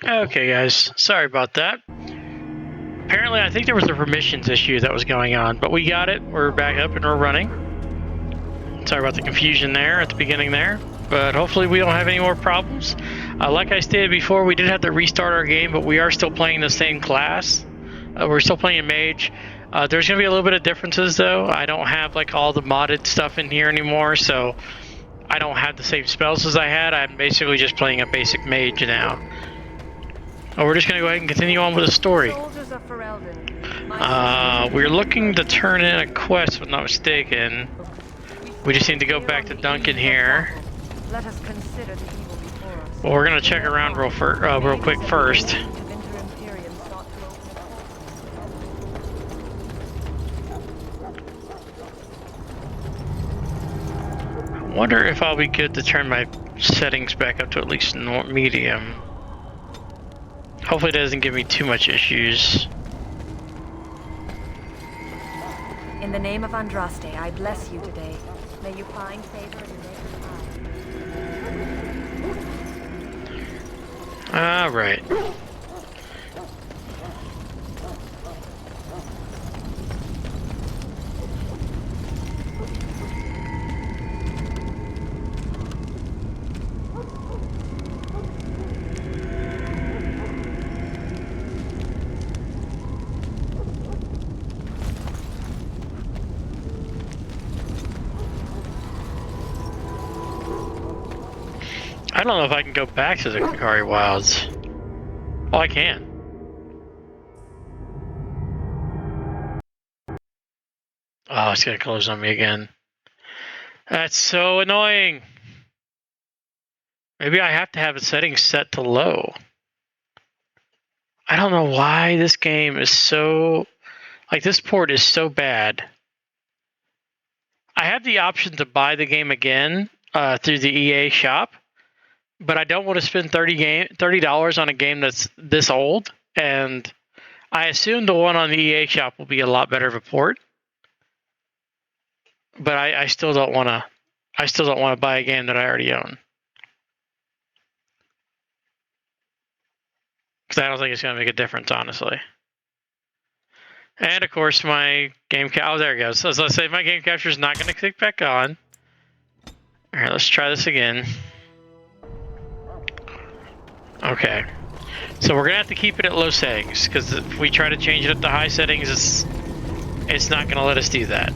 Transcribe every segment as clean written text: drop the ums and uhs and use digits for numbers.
Okay, guys, sorry about that. Apparently, I think there was a permissions issue that was going on, but we got it. We're back up and we're running. Sorry about the confusion there at the beginning there, but hopefully we don't have any more problems. Like I stated before, we did have to restart our game, but we are still playing the same class. We're still playing Mage. There's going to be a little bit of differences, though. I don't have like all the modded stuff in here anymore, so I don't have the same spells as I had. I'm basically just playing a basic Mage now. We're just going to go ahead and continue on with the story. We're looking to turn in a quest, if I'm not mistaken. We just need to go back to Duncan here. Let us consider the evil before us. Well, we're going to check around real quick first. I wonder if I'll be good to turn my settings back up to at least medium. Hopefully it doesn't give me too much issues. In the name of Andraste, I bless you today. May you find favor in the All right. I don't know if I can go back to the Kakari Wilds. Oh, I can. Oh, it's gonna close on me again. That's so annoying. Maybe I have to have the settings set to low. I don't know why this game is so... Like, this port is so bad. I have the option to buy the game again through the EA shop. But I don't want to spend $30 on a game that's this old, and I assume the one on the EA shop will be a lot better of a port. But I still don't want to. I still don't want to buy a game that I already own, because I don't think it's going to make a difference, honestly. And of course, my game oh, there it goes. So let's say my game capture is not going to click back on. All right, let's try this again. Okay, so we're gonna have to keep it at low settings, because if we try to change it up to high settings, it's not gonna let us do that.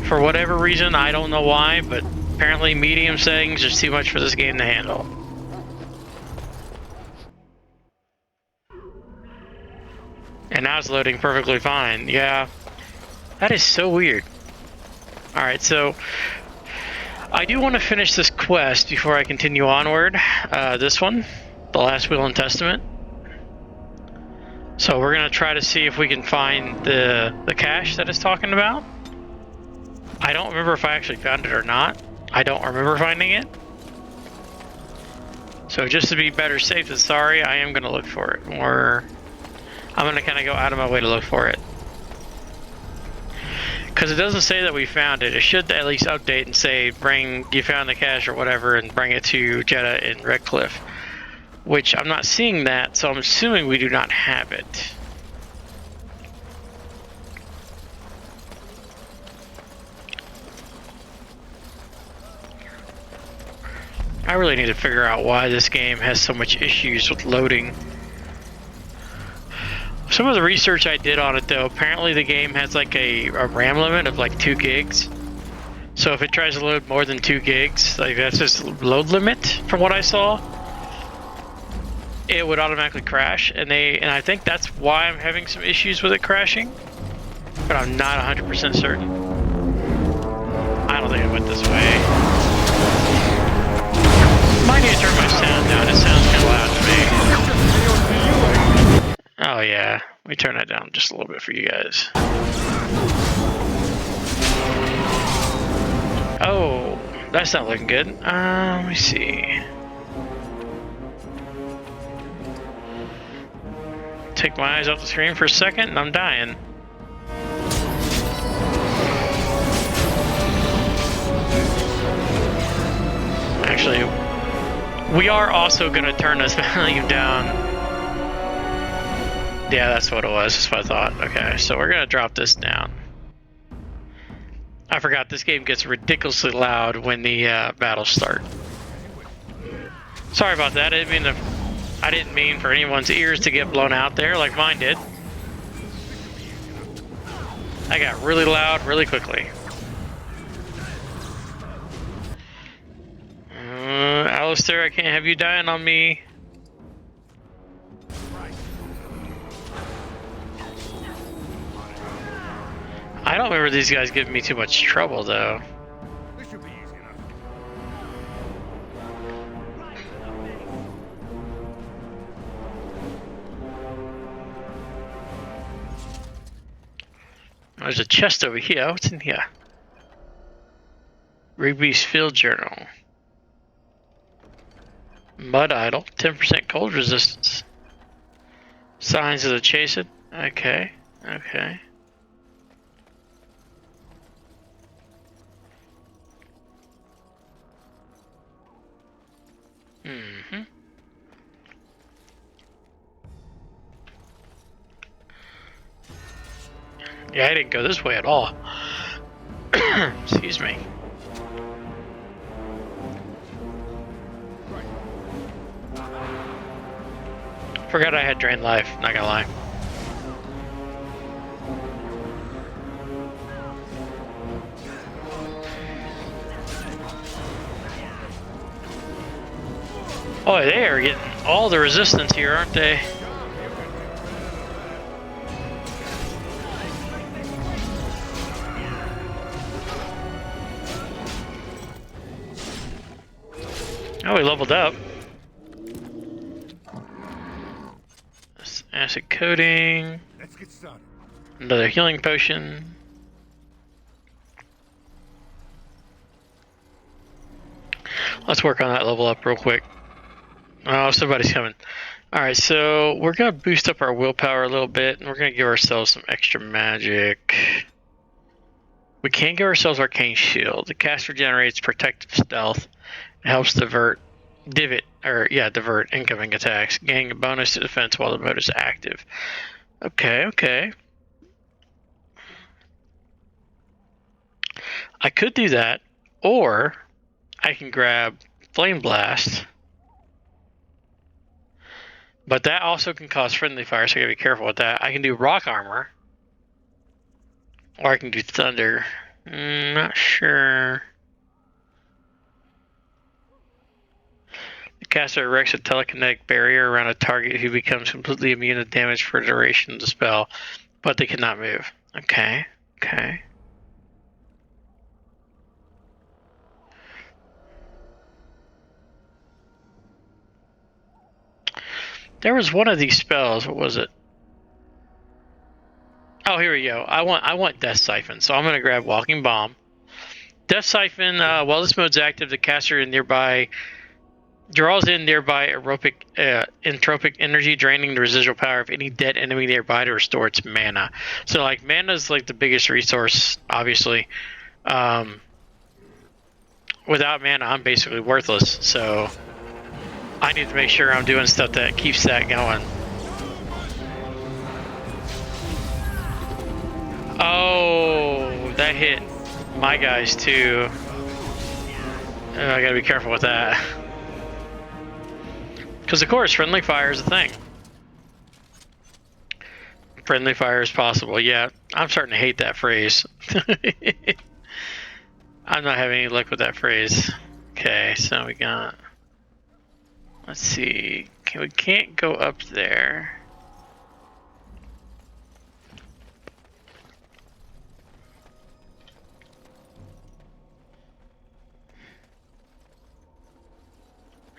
For whatever reason, I don't know why, but apparently medium settings is too much for this game to handle. And now it's loading perfectly fine. Yeah, that is so weird. Alright, so I do want to finish this quest before I continue onward. This one, the Last Will and Testament. So we're gonna try to see if we can find the cache that it's talking about. I don't remember if I actually found it or not. I don't remember finding it. So just to be better safe than sorry, I am gonna look for it. Or I'm gonna kind of go out of my way to look for it. Because it doesn't say that we found it. It should at least update and say, you found the cache or whatever, and bring it to Jeddah in Redcliffe. Which I'm not seeing that, so I'm assuming we do not have it. I really need to figure out why this game has so much issues with loading. Some of the research I did on it, though, apparently the game has like a RAM limit of like 2 gigs. So if it tries to load more than 2 gigs, like that's its load limit from what I saw, it would automatically crash. And I think that's why I'm having some issues with it crashing. But I'm not 100% certain. I don't think it went this way. Might need to turn my sound down. It sounds kind of loud to me. Oh yeah, we turn that down just a little bit for you guys. Oh, that's not looking good. Let me see. Take my eyes off the screen for a second and I'm dying. Actually, We are also going to turn this value down. Yeah, that's what it was. That's what I thought. Okay, so we're going to drop this down. I forgot this game gets ridiculously loud when the battles start. Sorry about that. I didn't mean for anyone's ears to get blown out there like mine did. I got really loud really quickly. Alistair, I can't have you dying on me. I don't remember these guys giving me too much trouble, though. This should be easy enough. There's a chest over here. What's in here? Rigby's Field Journal. Mud Idol. 10% cold resistance. Signs of the Chased. Okay. Okay. Mm-hmm. Yeah, I didn't go this way at all. Excuse me. Forgot I had drained life, not gonna lie. Oh, they are getting all the resistance here, aren't they? Oh, we leveled up. Acid coating. Let's get started. Another healing potion. Let's work on that level up real quick. Oh, somebody's coming. Alright, so we're going to boost up our willpower a little bit, and we're going to give ourselves some extra magic. We can give ourselves Arcane Shield. The caster generates protective stealth. It helps divert incoming attacks. Gaining a bonus to defense while the mode is active. Okay, okay. I could do that, or I can grab Flame Blast. But that also can cause friendly fire, so I gotta be careful with that. I can do Rock Armor. Or I can do Thunder. Not sure. The caster erects a telekinetic barrier around a target who becomes completely immune to damage for the duration of the spell, but they cannot move. Okay, okay. There was one of these spells. What was it? Oh, here we go. I want Death Siphon, so I'm gonna grab Walking Bomb. Death Siphon. While this mode's active, the caster draws in nearby entropic energy, draining the residual power of any dead enemy nearby to restore its mana. So, like, mana's like the biggest resource, obviously. Without mana, I'm basically worthless. So, I need to make sure I'm doing stuff that keeps that going. Oh, that hit my guys too. I gotta be careful with that. Because of course, friendly fire is a thing. Friendly fire is possible. Yeah, I'm starting to hate that phrase. I'm not having any luck with that phrase. Okay, so we got... Let's see. We can't go up there.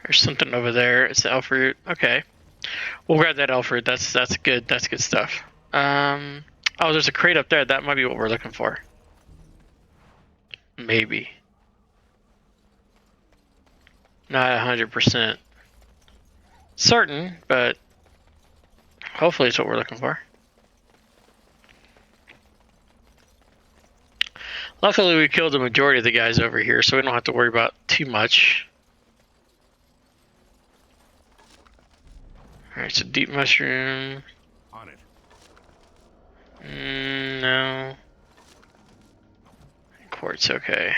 There's something over there. It's the elf root. Okay, we'll grab that elf root. That's good. That's good stuff. Oh, there's a crate up there. That might be what we're looking for. Maybe. Not 100% certain, but hopefully it's what we're looking for. Luckily, we killed the majority of the guys over here, so we don't have to worry about too much. Alright, so deep mushroom. On it. No. Quartz, okay.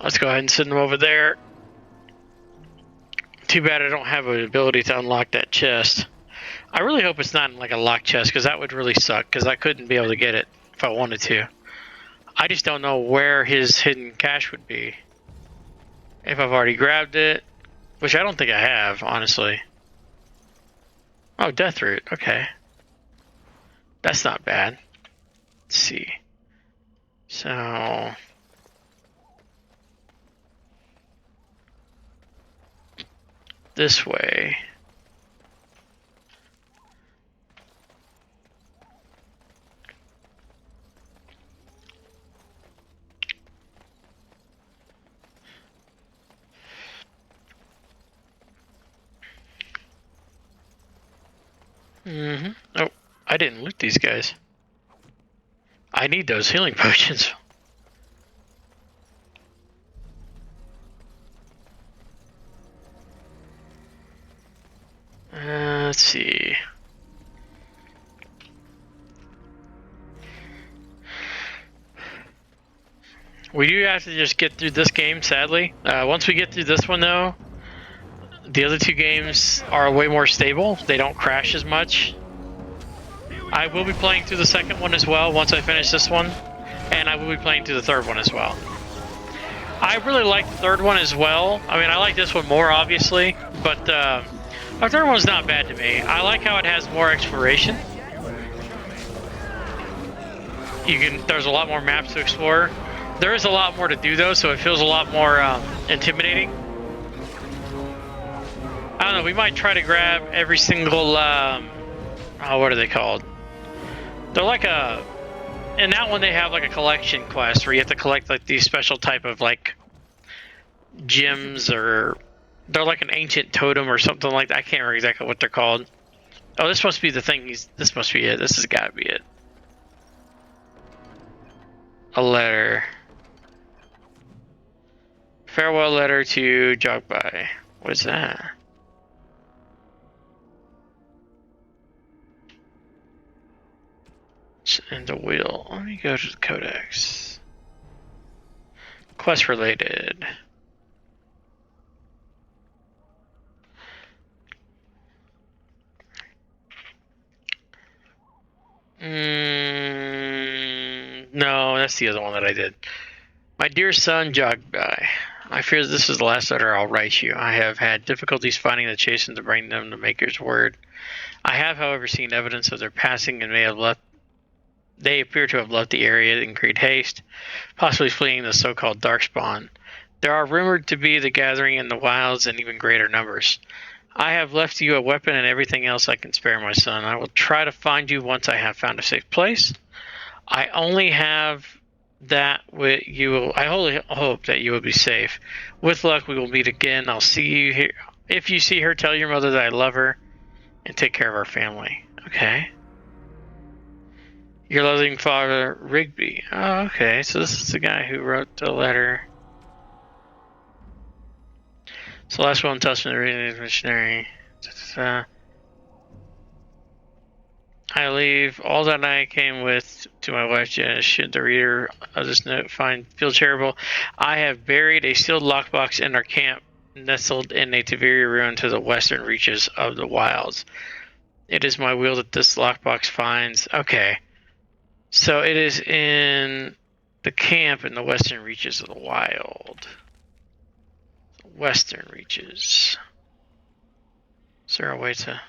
Let's go ahead and send them over there. Too bad I don't have an ability to unlock that chest. I really hope it's not like a locked chest, because that would really suck, because I couldn't be able to get it if I wanted to. I just don't know where his hidden cache would be. If I've already grabbed it, which I don't think I have, honestly. Oh, death root, okay. That's not bad. Let's see. So... this way. Oh, I didn't loot these guys. I need those healing potions. Let's see. We do have to just get through this game, sadly. Once we get through this one, though, the other two games are way more stable. They don't crash as much. I will be playing through the second one as well once I finish this one, and I will be playing through the third one as well. I really like the third one as well. I mean, I like this one more, obviously, but the third one's not bad to me. I like how it has more exploration. There's a lot more maps to explore. There is a lot more to do, though, so it feels a lot more intimidating. I don't know, we might try to grab every single, what are they called? They're like in that one they have like a collection quest where you have to collect like these special type of like gems, or they're like an ancient totem or something like that. I can't remember exactly what they're called. Oh, this must be the thing. This must be it. This has got to be it. A letter. Farewell letter to Jogbai. What's that? And the wheel. Let me go to the codex. Quest related. No, that's the other one that I did. My dear son, Jogbai, I fear this is the last letter I'll write you. I have had difficulties finding the Chasen to bring them the Maker's word. I have, however, seen evidence of their passing and they appear to have left the area in great haste, possibly fleeing the so-called Darkspawn. There are rumored to be the gathering in the wilds in even greater numbers. I have left you a weapon and everything else I can spare, my son. I will try to find you once I have found a safe place. I only have that with you. I only hope that you will be safe. With luck, we will meet again. I'll see you here. If you see her, tell your mother that I love her and take care of our family. Okay. Your loving father, Rigby. Oh, okay. So this is the guy who wrote the letter. So last one, Tusman, the reading missionary. I leave all that I came with to my wife, Jenna. Should the reader of this note feel charitable, I have buried a sealed lockbox in our camp, nestled in a Taviri ruin to the western reaches of the wilds. It is my will that this lockbox finds. Okay. So it is in the camp in the western reaches of the wild. Western reaches. Is there a way to...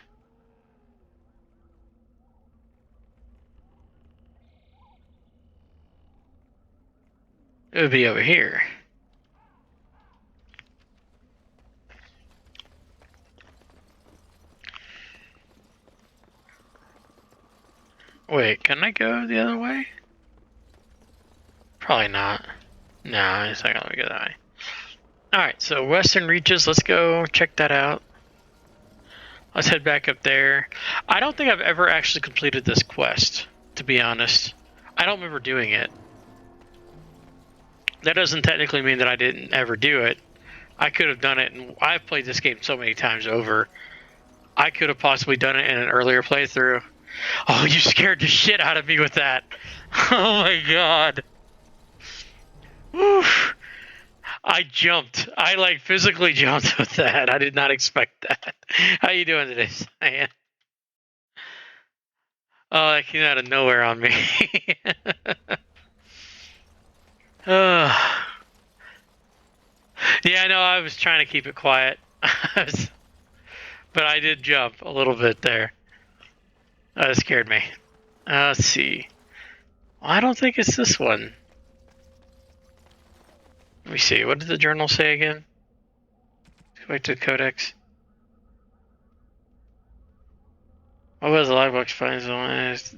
It would be over here. Wait, can I go the other way? Probably not. No, it's not gonna go that way. Alright, so Western Reaches, let's go check that out. Let's head back up there. I don't think I've ever actually completed this quest, to be honest. I don't remember doing it. That doesn't technically mean that I didn't ever do it. I could have done it, and I've played this game so many times over. I could have possibly done it in an earlier playthrough. Oh, you scared the shit out of me with that. Oh my god. Oof. I jumped. I like physically jumped with that. I did not expect that. How you doing today, Cyan? Oh, that came out of nowhere on me. Yeah, I know. I was trying to keep it quiet, but I did jump a little bit there. That scared me. Let's see. Well, I don't think it's this one. Let me see. What did the journal say again? Go back to the codex. What was the logbox finds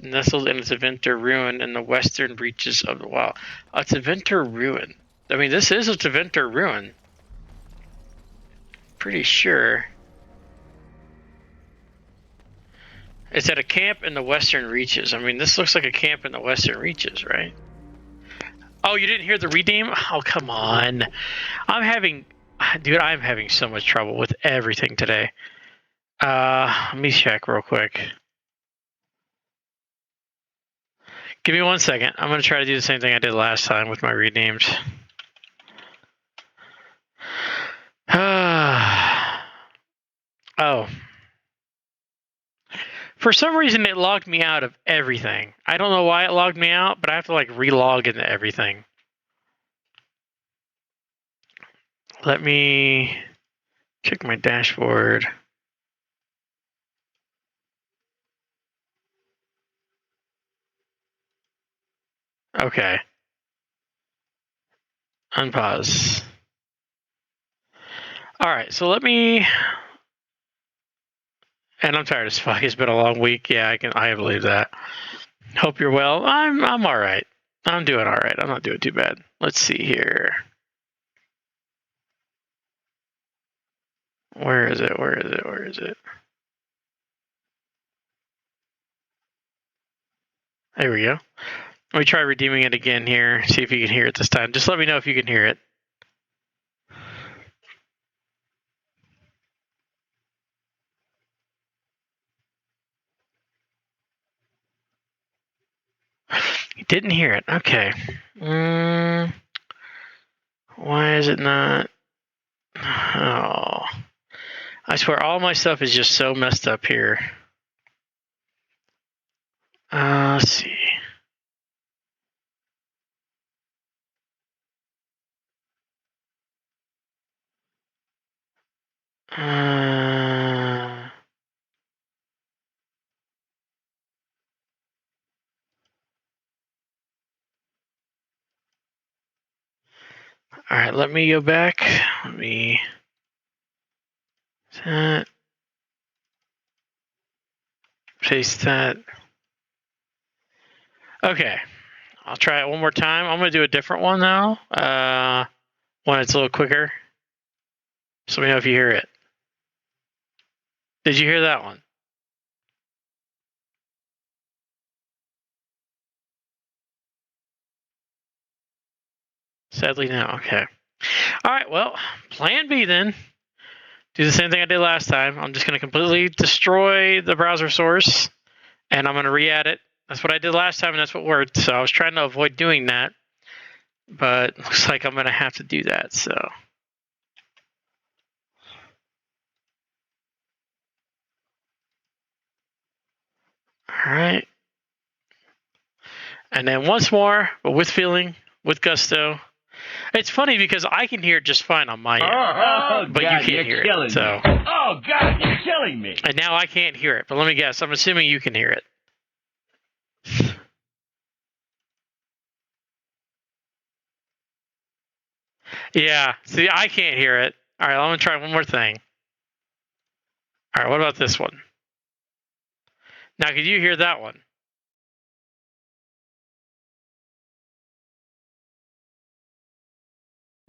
nestled in its Teventer ruin in the western reaches of the wild? A Teventer ruin. I mean, this is a Teventer ruin. Pretty sure. It's at a camp in the western reaches. I mean, this looks like a camp in the western reaches, right? Oh, you didn't hear the redeem? Oh, come on. Dude, I'm having so much trouble with everything today. Let me check real quick. Give me 1 second. I'm going to try to do the same thing I did last time with my redeems. Oh. For some reason, it logged me out of everything. I don't know why it logged me out, but I have to like relog into everything. Let me check my dashboard. Okay. Unpause. All right, so let me. And I'm tired as fuck. It's been a long week. Yeah, I believe that. Hope you're well. I'm all right. I'm doing all right. I'm not doing too bad. Let's see here. Where is it? Where is it? Where is it? There we go. Let me try redeeming it again here. See if you can hear it this time. Just let me know if you can hear it. You didn't hear it. Okay. Why is it not? Oh. I swear all my stuff is just so messed up here. Let's see. All right, let me go back. Let me. That. Paste that. Okay, I'll try it one more time. I'm gonna do a different one now. When it's a little quicker. So let me know if you hear it. Did you hear that one? Sadly, no. Okay. All right. Well, plan B then. Do the same thing I did last time. I'm just going to completely destroy the browser source, and I'm going to re-add it. That's what I did last time, and that's what worked. So I was trying to avoid doing that, but looks like I'm going to have to do that. So. All right. And then once more, but with feeling, with gusto. It's funny because I can hear it just fine on my end, but God, you can't hear it. So. Oh God, you're killing me! And now I can't hear it. But let me guess. I'm assuming you can hear it. Yeah. See, I can't hear it. All right. I'm gonna try one more thing. All right. What about this one? Now, could you hear that one?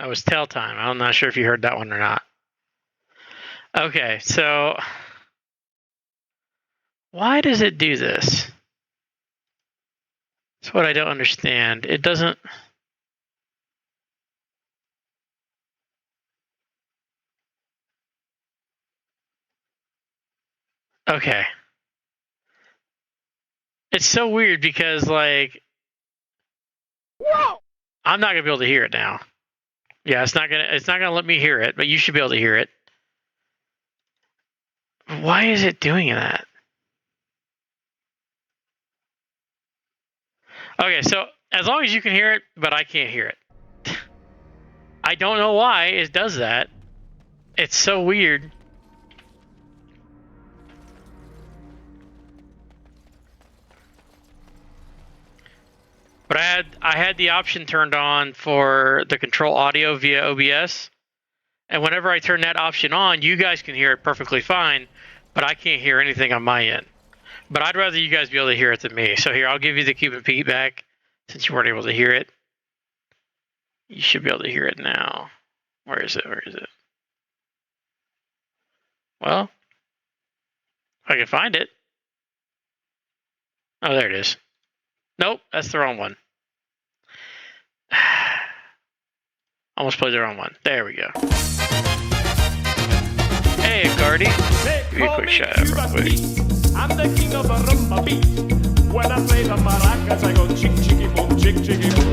That was tail time. I'm not sure if you heard that one or not. Okay, so why does it do this? That's what I don't understand. It doesn't. Okay. It's so weird because, like, I'm not gonna be able to hear it now. Yeah, it's not gonna let me hear it, but you should be able to hear it. Why is it doing that? Okay, so as long as you can hear it, but I can't hear it. I don't know why it does that. It's so weird. But I had the option turned on for the control audio via OBS, and whenever I turn that option on, you guys can hear it perfectly fine, but I can't hear anything on my end. But I'd rather you guys be able to hear it than me. So here, I'll give you the Cuban Pete back since you weren't able to hear it. You should be able to hear it now. Where is it? Where is it? Well, I can find it. Oh, there it is. Nope, that's the wrong one. Almost played the wrong one. There we go. Hey, Cardi. Give me a quick shout out real quick. I'm the king of a rumba beat. When I play the maracas, I go chick chicky boom, chick chicky boom.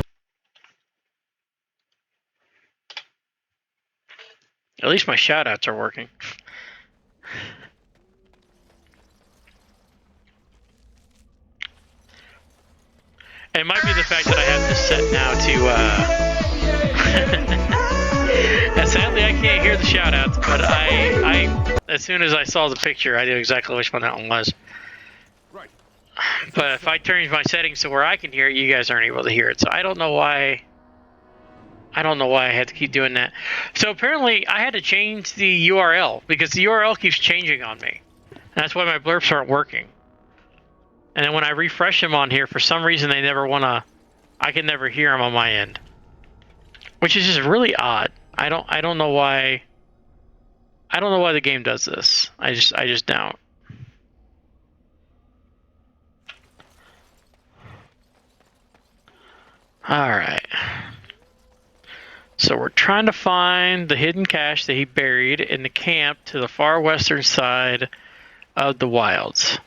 At least my shout outs are working. It might be the fact that I have this set now to, and sadly I can't hear the shout outs, but I, as soon as I saw the picture, I knew exactly which one that one was. Right. But if I change my settings to where I can hear it, you guys aren't able to hear it. So I don't know why. I don't know why I had to keep doing that. So apparently I had to change the URL because the URL keeps changing on me. And that's why my blurps aren't working. And then when I refresh them on here, for some reason they never want to. I can never hear them on my end, which is just really odd. I don't know why. I don't know why the game does this. I just don't. All right. So we're trying to find the hidden cache that he buried in the camp to the far western side of the wilds.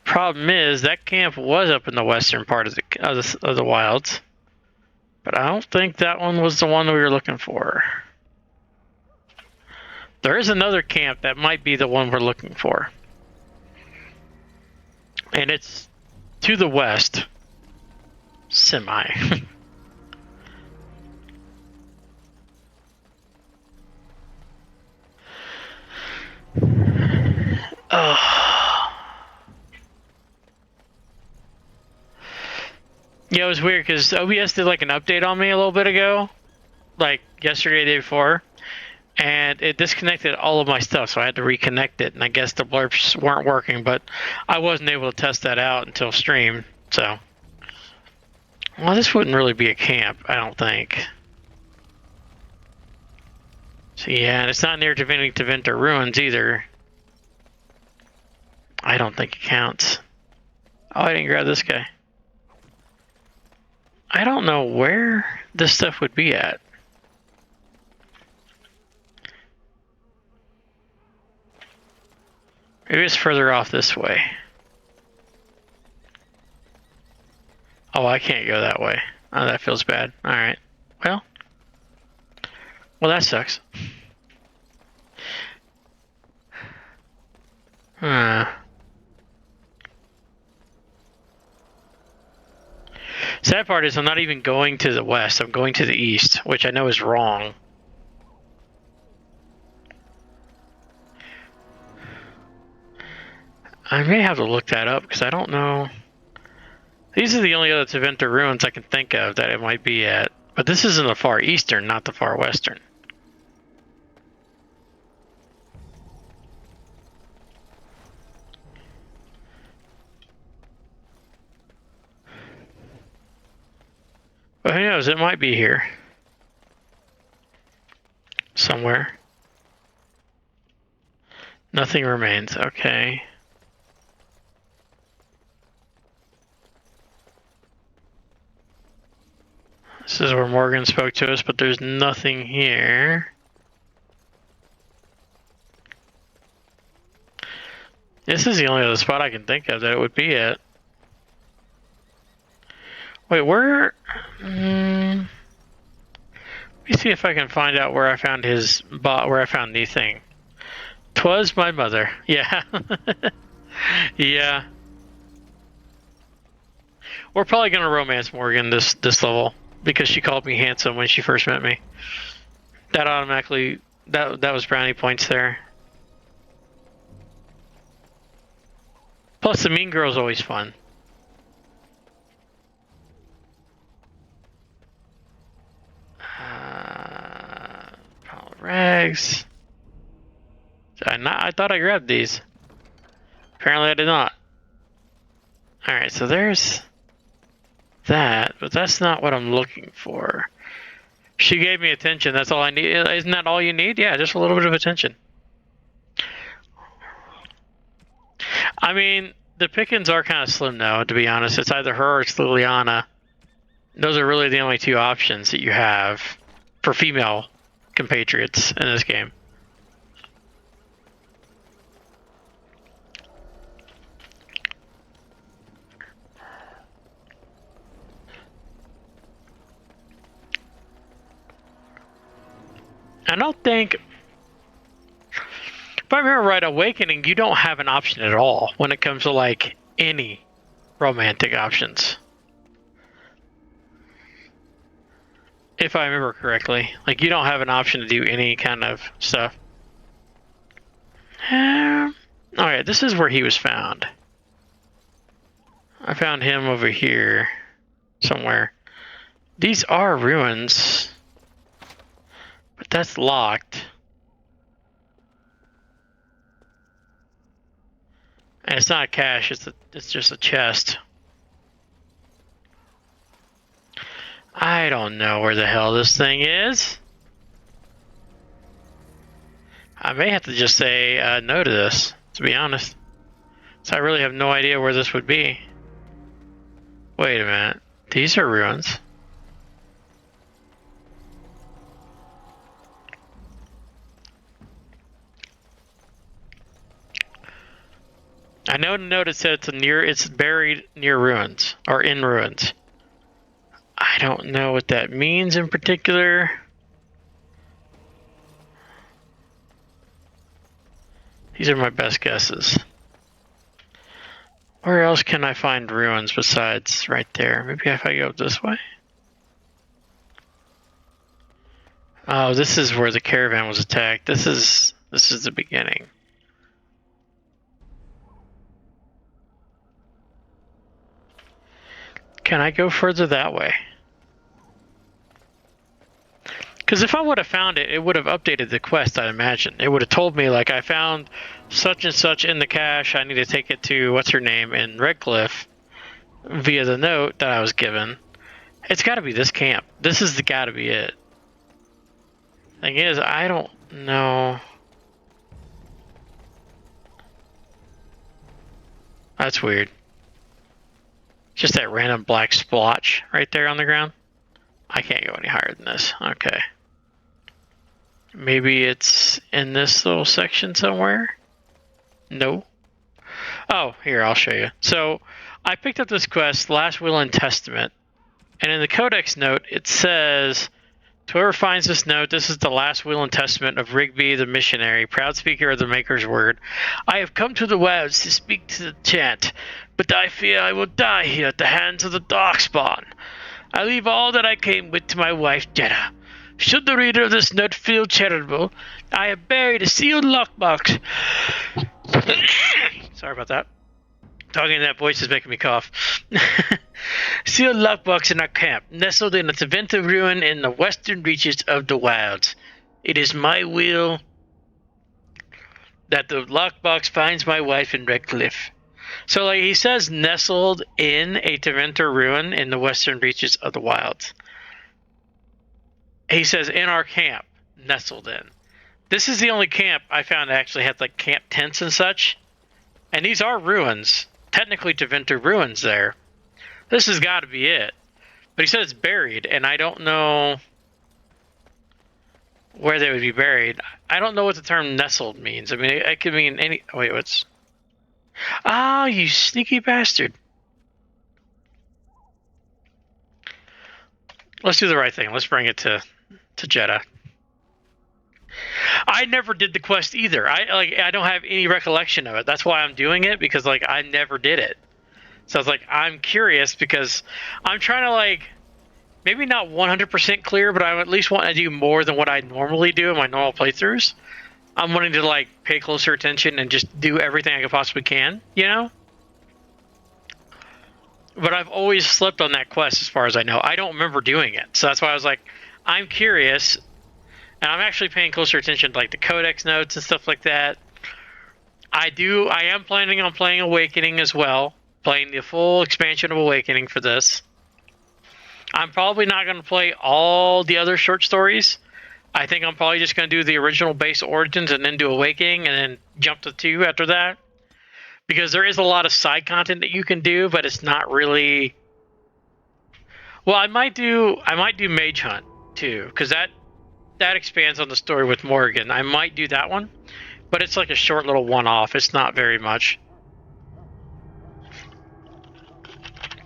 Problem is, that camp was up in the western part of the wilds, but I don't think that one was the one we were looking for. There is another camp that might be the one we're looking for, and it's to the west, semi. Yeah, it was weird because OBS did like an update on me a little bit ago, like yesterday, the day before, and it disconnected all of my stuff, so I had to reconnect it, and I guess the blurps weren't working, but I wasn't able to test that out until stream, so. Well, this wouldn't really be a camp, I don't think. So yeah, and it's not near Teventer Ruins either. I don't think it counts. Oh, I didn't grab this guy. I don't know where this stuff would be at. Maybe it's further off this way. Oh, I can't go that way. Oh, that feels bad. Alright. Well, that sucks. Sad part is I'm not even going to the west. I'm going to the east, which I know is wrong. I may have to look that up because I don't know. These are the only other Teventer ruins I can think of that it might be at. But this is in the far eastern, not the far western. But who knows, it might be here. Somewhere. Nothing remains, okay. This is where Morgan spoke to us, but there's nothing here. This is the only other spot I can think of that it would be at. Wait, where? Let me see if I can find out where I found his where I found the thing. 'Twas my mother. Yeah. Yeah. We're probably gonna romance Morgan this level because she called me handsome when she first met me. That automatically that was brownie points there. Plus, the mean girl's always fun. Pile of rags. I thought I grabbed these. Apparently, I did not. All right, so there's that, but that's not what I'm looking for. She gave me attention. That's all I need. Isn't that all you need? Yeah, just a little bit of attention. I mean, the pickings are kind of slim, though, to be honest. It's either her or it's Liliana. Those are really the only two options that you have for female compatriots in this game. I don't think, if I remember right, Awakening, you don't have an option at all when it comes to like any romantic options. If I remember correctly, like you don't have an option to do any kind of stuff. Alright, this is where he was found. I found him over here somewhere. These are ruins. But that's locked. And it's not a cache, it's just a chest. I don't know where the hell this thing is. I may have to just say no to this, to be honest. So I really have no idea where this would be. Wait a minute. These are ruins. I know the note it said it's buried near ruins or in ruins. I don't know what that means in particular. These are my best guesses. Where else can I find ruins besides right there? Maybe if I go this way? Oh, this is where the caravan was attacked. This is the beginning. Can I go further that way? Because if I would have found it, it would have updated the quest, I'd imagine. It would have told me, like, I found such and such in the cache. I need to take it to, what's her name, in Redcliffe via the note that I was given. It's got to be this camp. This has got to be it. Thing is, I don't know. That's weird. Just that random black splotch right there on the ground. I can't go any higher than this. Okay. Maybe it's in this little section somewhere? No. Oh, here, I'll show you. So, I picked up this quest, Last Will and Testament. And in the Codex note, it says, to whoever finds this note, this is the last will and testament of Rigby the missionary, proud speaker of the Maker's word. I have come to the wilds to speak to the chant, but I fear I will die here at the hands of the Darkspawn. I leave all that I came with to my wife, Jeddah. Should the reader of this note feel charitable, I have buried a sealed lockbox. Sorry about that. Talking in that voice is making me cough. Sealed lockbox in our camp, nestled in a Teventa ruin in the western reaches of the wilds. It is my will that the lockbox finds my wife in Redcliffe. So, like, he says nestled in a Teventa ruin in the western reaches of the wilds. He says in our camp, nestled in. This is the only camp I found that actually had, like, camp tents and such. And these are ruins. Technically Teventa ruins there. This has got to be it. But he said it's buried, and I don't know where they would be buried. I don't know what the term nestled means. I mean, it could mean any... Wait, what's... Oh, you sneaky bastard. Let's do the right thing. Let's bring it to Jeddah. I never did the quest either. I don't have any recollection of it. That's why I'm doing it, because like I never did it. So I was like, I'm curious because I'm trying to like maybe not 100% clear, but I at least want to do more than what I normally do in my normal playthroughs. I'm wanting to like pay closer attention and just do everything I possibly can, you know? But I've always slipped on that quest as far as I know. I don't remember doing it. So that's why I was like, I'm curious. And I'm actually paying closer attention to like the codex notes and stuff like that. I am planning on playing Awakening as well. Playing the full expansion of Awakening for this. I'm probably not going to play all the other short stories. I think I'm probably just going to do the original base Origins and then do Awakening and then jump to 2 after that. Because there is a lot of side content that you can do, but it's not really... Well, I might do Mage Hunt too, because that expands on the story with Morgan. I might do that one, but it's like a short little one-off. It's not very much.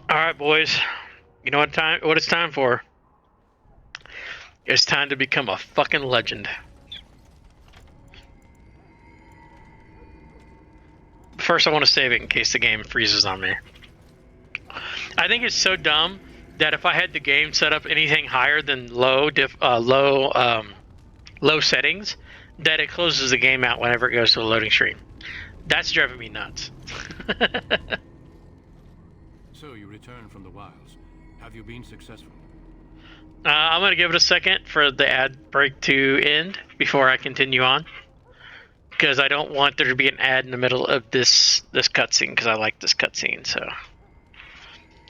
All right, boys. You know what it's time for? It's time to become a fucking legend. First, I want to save it in case the game freezes on me. I think it's so dumb that if I had the game set up anything higher than low settings, that it closes the game out whenever it goes to a loading screen. That's driving me nuts. So you returned from the wilds. Have you been successful? I'm going to give it a second for the ad break to end before I continue on. Because I don't want there to be an ad in the middle of this cutscene, because I like this cutscene, so...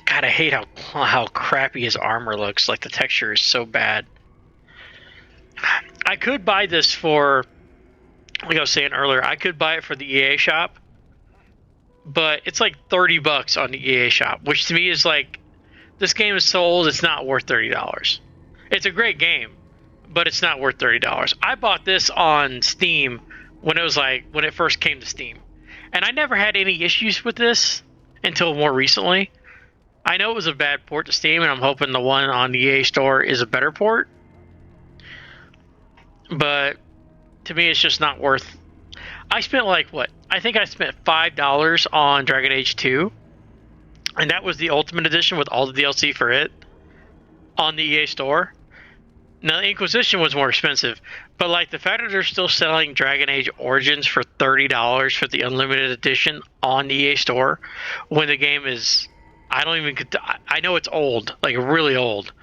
God, I hate how crappy his armor looks. Like, the texture is so bad. I could buy this for... Like I was saying earlier, I could buy it for the EA shop. But it's like $30 on the EA shop, which to me is like... This game is so old, it's not worth $30. It's a great game, but it's not worth $30. I bought this on Steam when it first came to Steam. And I never had any issues with this until more recently. I know it was a bad port to Steam, and I'm hoping the one on the EA store is a better port. But to me, it's just not worth... I spent like, what? I think I spent $5 on Dragon Age 2. And that was the Ultimate Edition with all the DLC for it on the EA store. Now, Inquisition was more expensive, but like the fact that they're still selling Dragon Age Origins for $30 for the Unlimited Edition on the EA store, when the game is, I know it's old, like really old,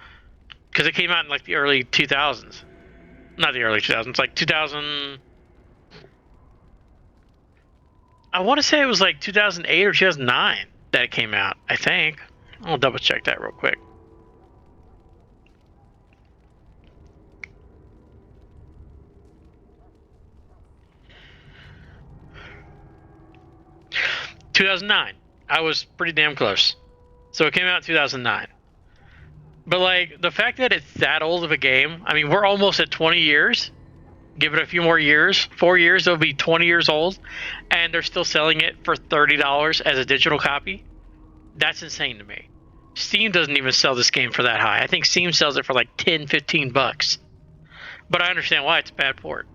because it came out in like the early 2000s. Not the early 2000s, like 2000. I want to say it was like 2008 or 2009 that it came out, I think. I'll double check that real quick. ...2009. I was pretty damn close. So it came out in 2009. But like, the fact that it's that old of a game... I mean, we're almost at 20 years. Give it a few more years. 4 years, it'll be 20 years old. And they're still selling it for $30 as a digital copy. That's insane to me. Steam doesn't even sell this game for that high. I think Steam sells it for like 10, 15 bucks. But I understand why. It's a bad port.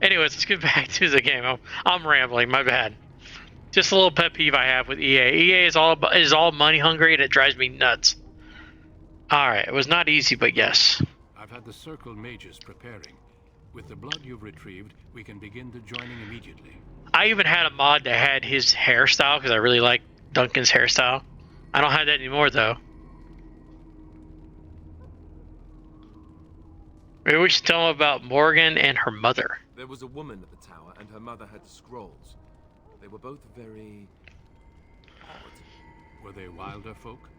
Anyways, let's get back to the game. I'm rambling. My bad. Just a little pet peeve I have with EA. EA is all money hungry, and it drives me nuts. Alright, it was not easy, but yes. I've had the Circle Mages preparing. With the blood you've retrieved, we can begin the joining immediately. I even had a mod that had his hairstyle, because I really like Duncan's hairstyle. I don't have that anymore, though. Maybe we should tell him about Morgan and her mother. There was a woman at the tower, and her mother had scrolls. They were both very... odd. Were they wilder folk?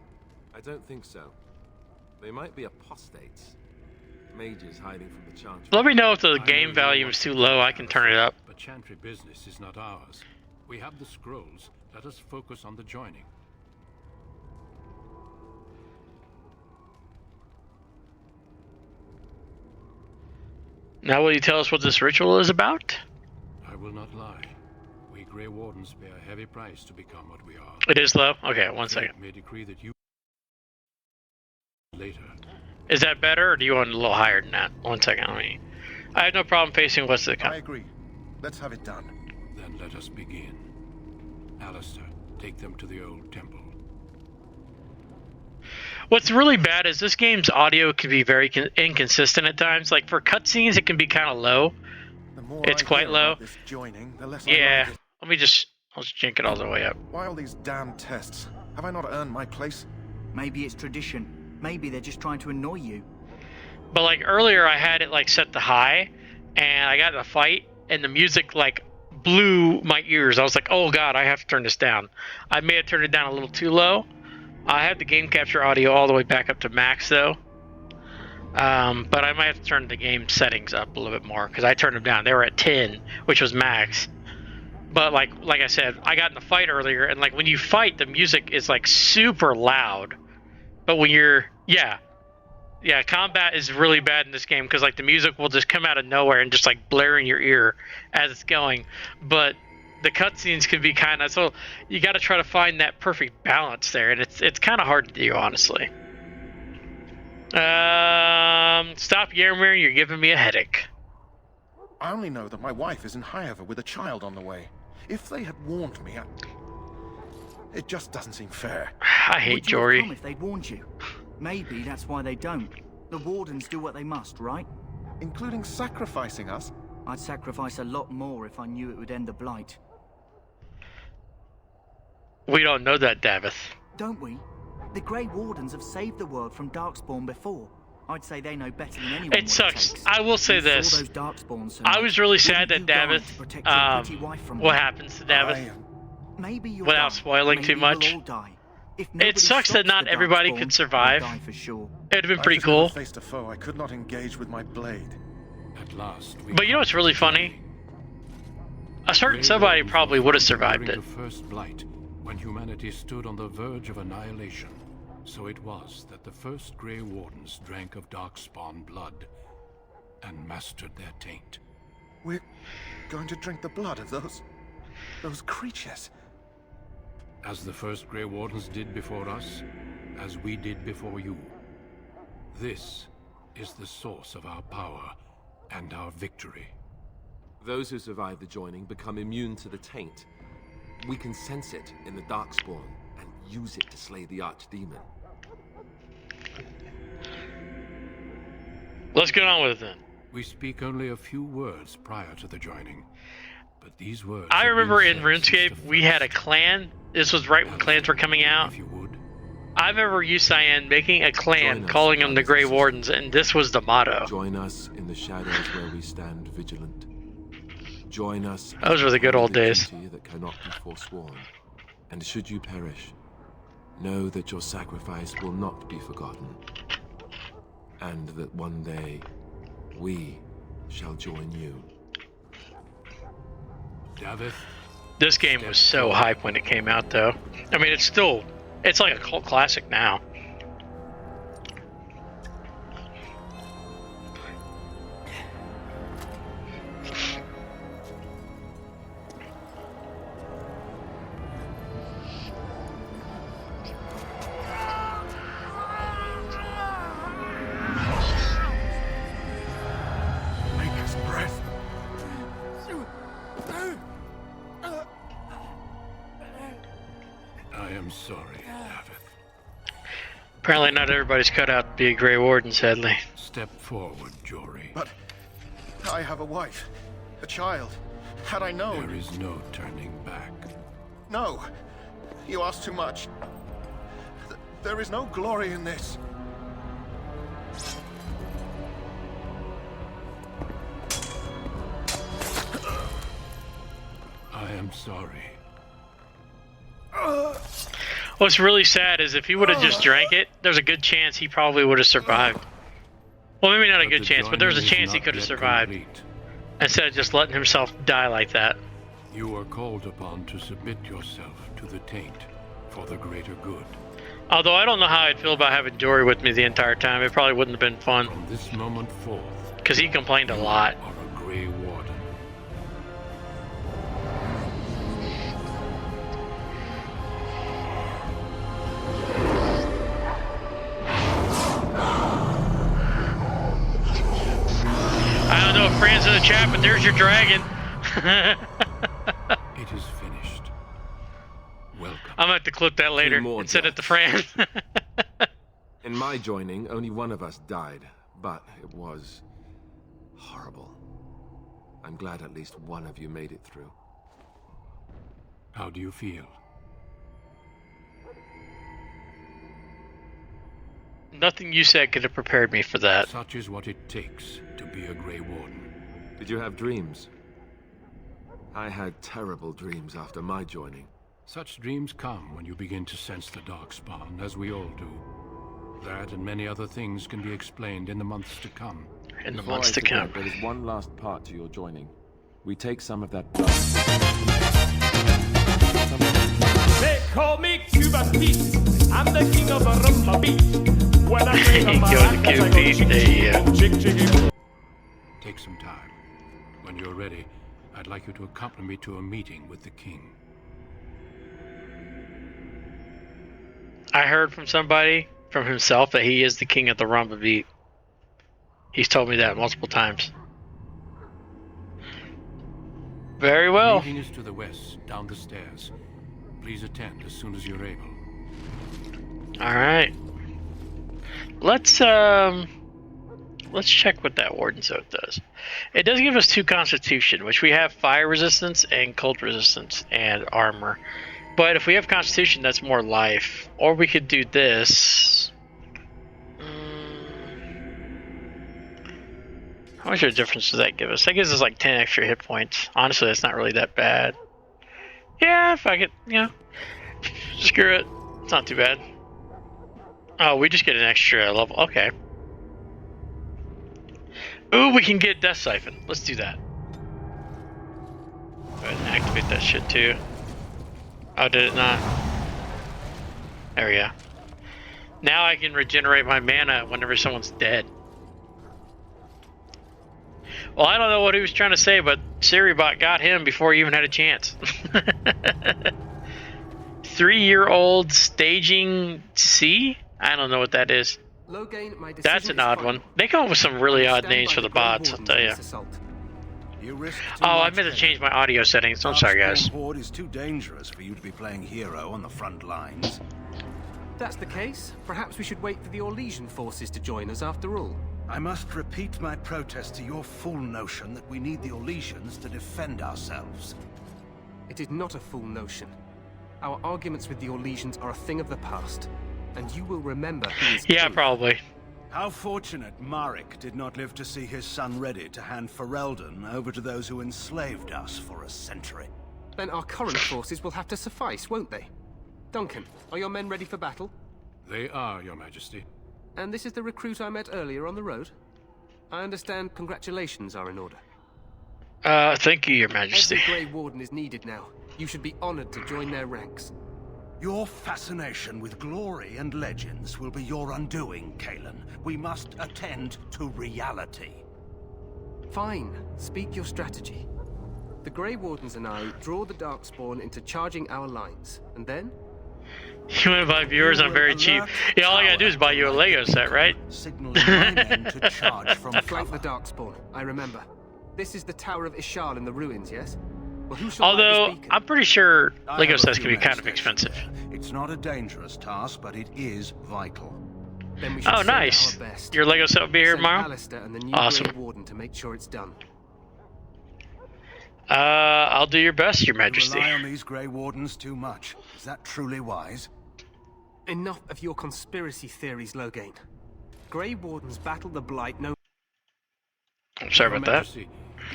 I don't think so. They might be apostates. Mages hiding from the chantry. Let me know if the game volume is too low. I can turn it up. But chantry business is not ours. We have the scrolls. Let us focus on the joining. Now will you tell us what this ritual is about? I will not lie. We Grey Wardens pay a heavy price to become what we are. It is low? Okay, one Fate second. may decree that you later. Is that better, or do you want it a little higher than that? One second, I have no problem facing what's the I agree. Let's have it done. Then let us begin. Alistair, take them to the old temple. What's really bad is this game's audio can be very inconsistent at times. Like for cutscenes, it can be kind of low. The more It's I quite hear low. about this joining, the less I Yeah, like it. let me just, I'll just jink it all the way up. Why all these damn tests? Have I not earned my place? Maybe it's tradition. Maybe they're just trying to annoy you. But like earlier, I had it like set to high, and I got in a fight, and the music like blew my ears. I was like, oh god, I have to turn this down. I may have turned it down a little too low. I have the game capture audio all the way back up to max though. But I might have to turn the game settings up a little bit more because I turned them down. They were at 10, which was max. But like I said, I got in the fight earlier, and like when you fight, the music is like super loud. But when you're combat is really bad in this game because like the music will just come out of nowhere and just like blare in your ear as it's going. But the cutscenes can be kind of, so you got to try to find that perfect balance there, and it's kind of hard to do, honestly. Stop yammering, you're giving me a headache. I only know that my wife is in Highover with a child on the way. If they had warned me, it just doesn't seem fair. I hate Would you have Jory. come if they'd warned you? Maybe that's why they don't. The Wardens do what they must, right? Including sacrificing us. I'd sacrifice a lot more if I knew it would end the Blight. We don't know that, Davith. Don't we? The Grey Wardens have saved the world from Darkspawn before. I'd say they know better than anyone. It sucks. I will say You saw this. those Darkspawns I was really sad that Wouldn't you guard to Davith, protect your pretty wife from what them? happens to Davith? Maybe you'll without die. spoiling Maybe too much. we'll all die. If nobody sucks that stops not the everybody Darkspawn, could survive. we'll die for sure. It'd have been pretty cool. Faced a foe I could not engage with my blade. At last, we But you know what's really funny? A certain somebody probably would have survived during it. the first blight, when humanity stood on the verge of annihilation. So it was that the first Grey Wardens drank of Darkspawn blood and mastered their taint. We're going to drink the blood of those creatures. As the first Grey Wardens did before us, as we did before you. This is the source of our power and our victory. Those who survive the joining become immune to the taint. We can sense it in the Darkspawn and use it to slay the Archdemon. Let's get on with it then. We speak only a few words prior to the joining, but these words... I have been remember in said since the RuneScape, we had a first. clan. This was right when clans were coming out. If you would, I remember you, Cyan, making a clan, Join us, calling them the brothers Grey and Wardens, and this was the motto. Join us in the shadows where we stand vigilant. Join us. Those were the good old days. Duty that cannot be forsworn. And should you perish, know that your sacrifice will not be forgotten, and that one day we shall join you. Davith, This game was so hype when it came out, though. I mean, it's like a cult classic now. Maker's breath. I am sorry, Davith. Apparently not everybody's cut out to be a Grey Warden, sadly. Step forward, Jory. But I have a wife, a child. Had I known... There is no turning back. No, you ask too much. There is no glory in this. I am sorry. What's really sad is if he would have just drank it, there's a good chance he probably would have survived. Well, maybe not a But good the chance, but there's a joining is chance he not could have yet survived complete. instead of just letting himself die like that. You are called upon to submit yourself to the taint for the greater good. Although I don't know how I'd feel about having Jory with me the entire time. It probably wouldn't have been fun From this moment forth, because he complained a lot. are a Grey Warden. know if Fran's in the chat, but there's your dragon. It is finished. Welcome. I'm gonna have to clip that later more and send it to deaths. Fran. In my joining, only one of us died, but it was horrible. I'm glad at least one of you made it through. How do you feel? Nothing you said could have prepared me for that. Such is what it takes to be a Grey Warden. Did you have dreams? I had terrible dreams after my joining. Such dreams come when you begin to sense the Darkspawn, as we all do. That and many other things can be explained in the months to come. In the Before months I to come. forget, there is one last part to your joining. We take some of that blood. They call me Cuba Pete. I'm the king of a rumba beat. When I play the Go to maracas, Cuba I go Pete, chick, there you go. chick, chick, chick. Take some time. When you're ready, I'd like you to accompany me to a meeting with the king. I heard from somebody, from himself, that he is the king of the rumba beat. He's told me that multiple times. Very The well. meeting is to the west, down the stairs. Please attend as soon as you're able. All right. Let's check what that Warden's Oath does. It does give us 2 Constitution, which we have fire resistance and cold resistance and armor. But if we have Constitution, that's more life. Or we could do this. How much of a difference does that give us? That gives us like 10 extra hit points. Honestly, that's not really that bad. Yeah, if I could, screw it. It's not too bad. Oh, we just get an extra level. Okay. Ooh, we can get Death Siphon. Let's do that. Go ahead and activate that shit too. Oh, did it not? There we go. Now I can regenerate my mana whenever someone's dead. Well, I don't know what he was trying to say, but Siribot got him before he even had a chance. 3-year-old staging C? I don't know what that is. Loghain, my That's an odd one. They come up with some really odd names for the bots, I'll tell you. Oh, I meant to change my audio settings. I'm sorry, guys. Horde is too dangerous for you to be playing hero on the front lines. That's the case. Perhaps we should wait for the Orlesian forces to join us after all. I must repeat my protest to your fool notion that we need the Orlesians to defend ourselves. It is not a fool notion. Our arguments with the Orlesians are a thing of the past, and you will remember who is Yeah, king. probably. How fortunate Marek did not live to see his son ready to hand Ferelden over to those who enslaved us for a century. Then our current forces will have to suffice, won't they? Duncan, are your men ready for battle? They are, Your Majesty. And this is the recruit I met earlier on the road? I understand congratulations are in order. Thank you, Your Majesty. Every Grey Warden is needed now. You should be honored to join their ranks. Your fascination with glory and legends will be your undoing, Kalen. We must attend to reality. Fine. Speak your strategy. The Grey Wardens and I draw the Darkspawn into charging our lines, and then? You want to buy viewers? I'm very cheap. Yeah, all I gotta do is buy you a Lego set, right? Signaling my men to charge from Flank the cover. Darkspawn, I remember. This is the Tower of Ishal in the ruins, yes? Well, who shall light Although, this beacon? I'm pretty sure I Lego have a sets few can be men kind of stationed expensive. there. It's not a dangerous task, but it is vital. Then we should Oh, send nice. our best. Your Lego set will be here Send tomorrow? Alistair and the new Awesome. Grey Warden to make sure it's done. I'll do your best, Your You Majesty. rely on these Grey Wardens too much. Is that truly wise? Enough of your conspiracy theories, Loghain. Grey Wardens battle the Blight no... I'm sorry Your about that. Majesty,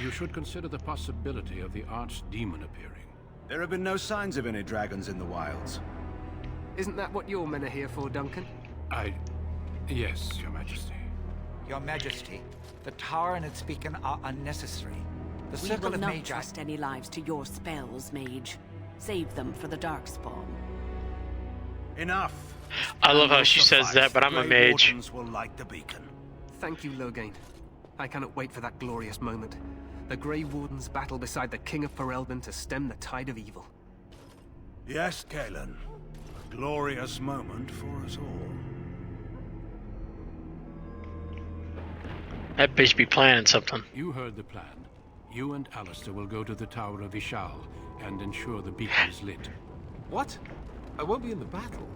you should consider the possibility of the archdemon appearing. There have been no signs of any dragons in the wilds. Isn't that what your men are here for, Duncan? Yes, Your Majesty. Your Majesty, the tower and its beacon are unnecessary. The We circle will of not Magi... trust any lives to your spells, Mage. Save them for the Darkspawn. Enough. I love how Will she says suffice. that, but The I'm a Grey mage. Wardens will light the beacon. Thank you, Loghain. I cannot wait for that glorious moment. The Grey Wardens battle beside the King of Ferelden to stem the tide of evil. Yes, Kalen. A glorious moment for us all. That bitch be planning something. You heard the plan. You and Alistair will go to the Tower of Ishal and ensure the beacon is lit. What? I won't be in the battle.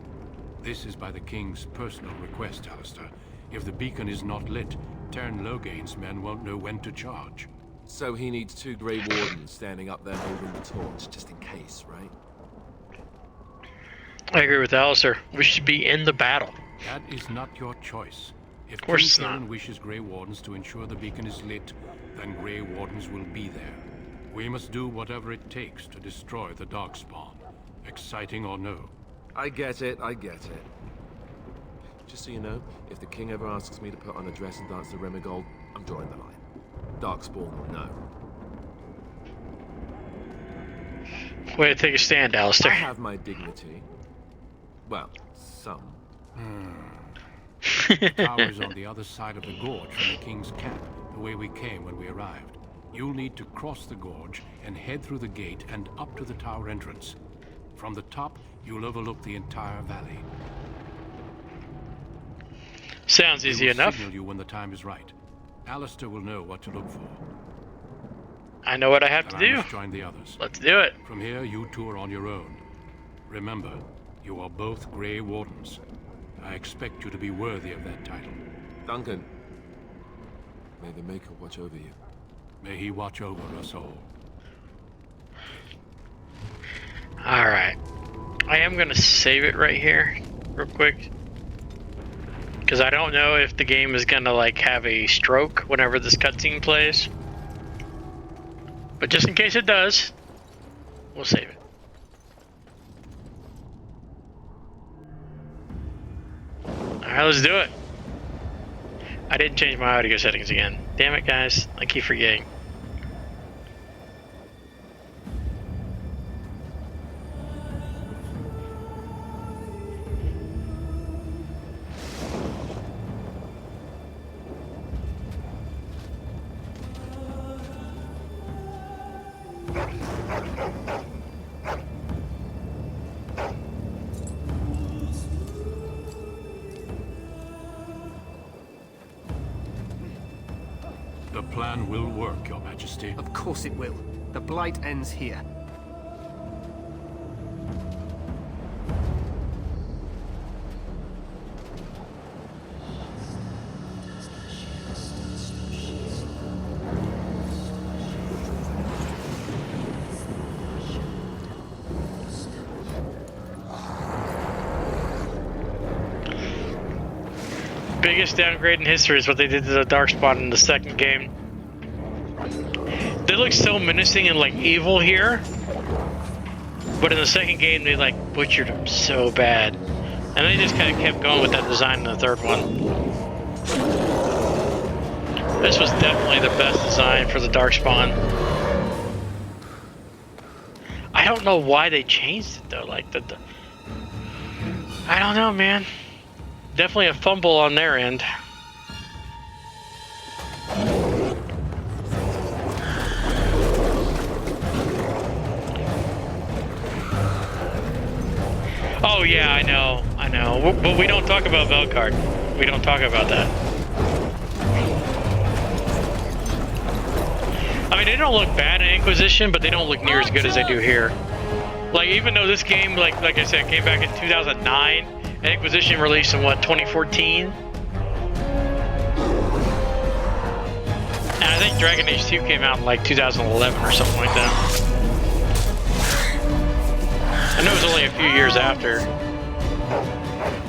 This is by the King's personal request, Alistair. If the beacon is not lit, Tern Loghain's men won't know when to charge. So he needs 2 Grey Wardens standing up there holding the torch, just in case, right? I agree with Alistair. We should be in the battle. That is not your choice. If Of course King it's not. Tyrone wishes Grey Wardens to ensure the beacon is lit, then Grey Wardens will be there. We must do whatever it takes to destroy the Darkspawn, exciting or no. I get it, I get it. Just so you know, if the King ever asks me to put on a dress and dance to Remigold, I'm drawing the line. Darkspawn, no. Way to take a stand, Alistair. I have my dignity. Well, some. The tower is on the other side of the gorge from the King's camp, the way we came when we arrived. You'll need to cross the gorge and head through the gate and up to the tower entrance. From the top, you'll overlook the entire valley. Sounds easy enough. Signal you when the time is right. Alistair will know what to look for. I know what I have to And I do. must join the others. Let's do it. From here, you two are on your own. Remember, you are both Grey Wardens. I expect you to be worthy of that title. Duncan, may the Maker watch over you. May he watch over us all. Alright. I am going to save it right here, real quick. Because I don't know if the game is going to, like, have a stroke whenever this cutscene plays. But just in case it does, we'll save it. Alright, let's do it. I didn't change my audio settings again. Damn it, guys. I keep forgetting. The plan will work, Your Majesty. Of course it will. The Blight ends here. Biggest downgrade in history is what they did to the Darkspawn in the second game. They look so menacing and like evil here, but in the second game they like butchered them so bad, and they just kind of kept going with that design in the third one. This was definitely the best design for the Darkspawn. I don't know why they changed it though. Like I don't know, man. Definitely a fumble on their end. Oh yeah, I know. But we don't talk about Velkard. We don't talk about that. I mean, they don't look bad in Inquisition, but they don't look near as good as they do here. Like, even though this game, like I said, came back in 2009, and Inquisition released in, what, 2014? And I think Dragon Age 2 came out in, like, 2011 or something like that. I know it was only a few years after.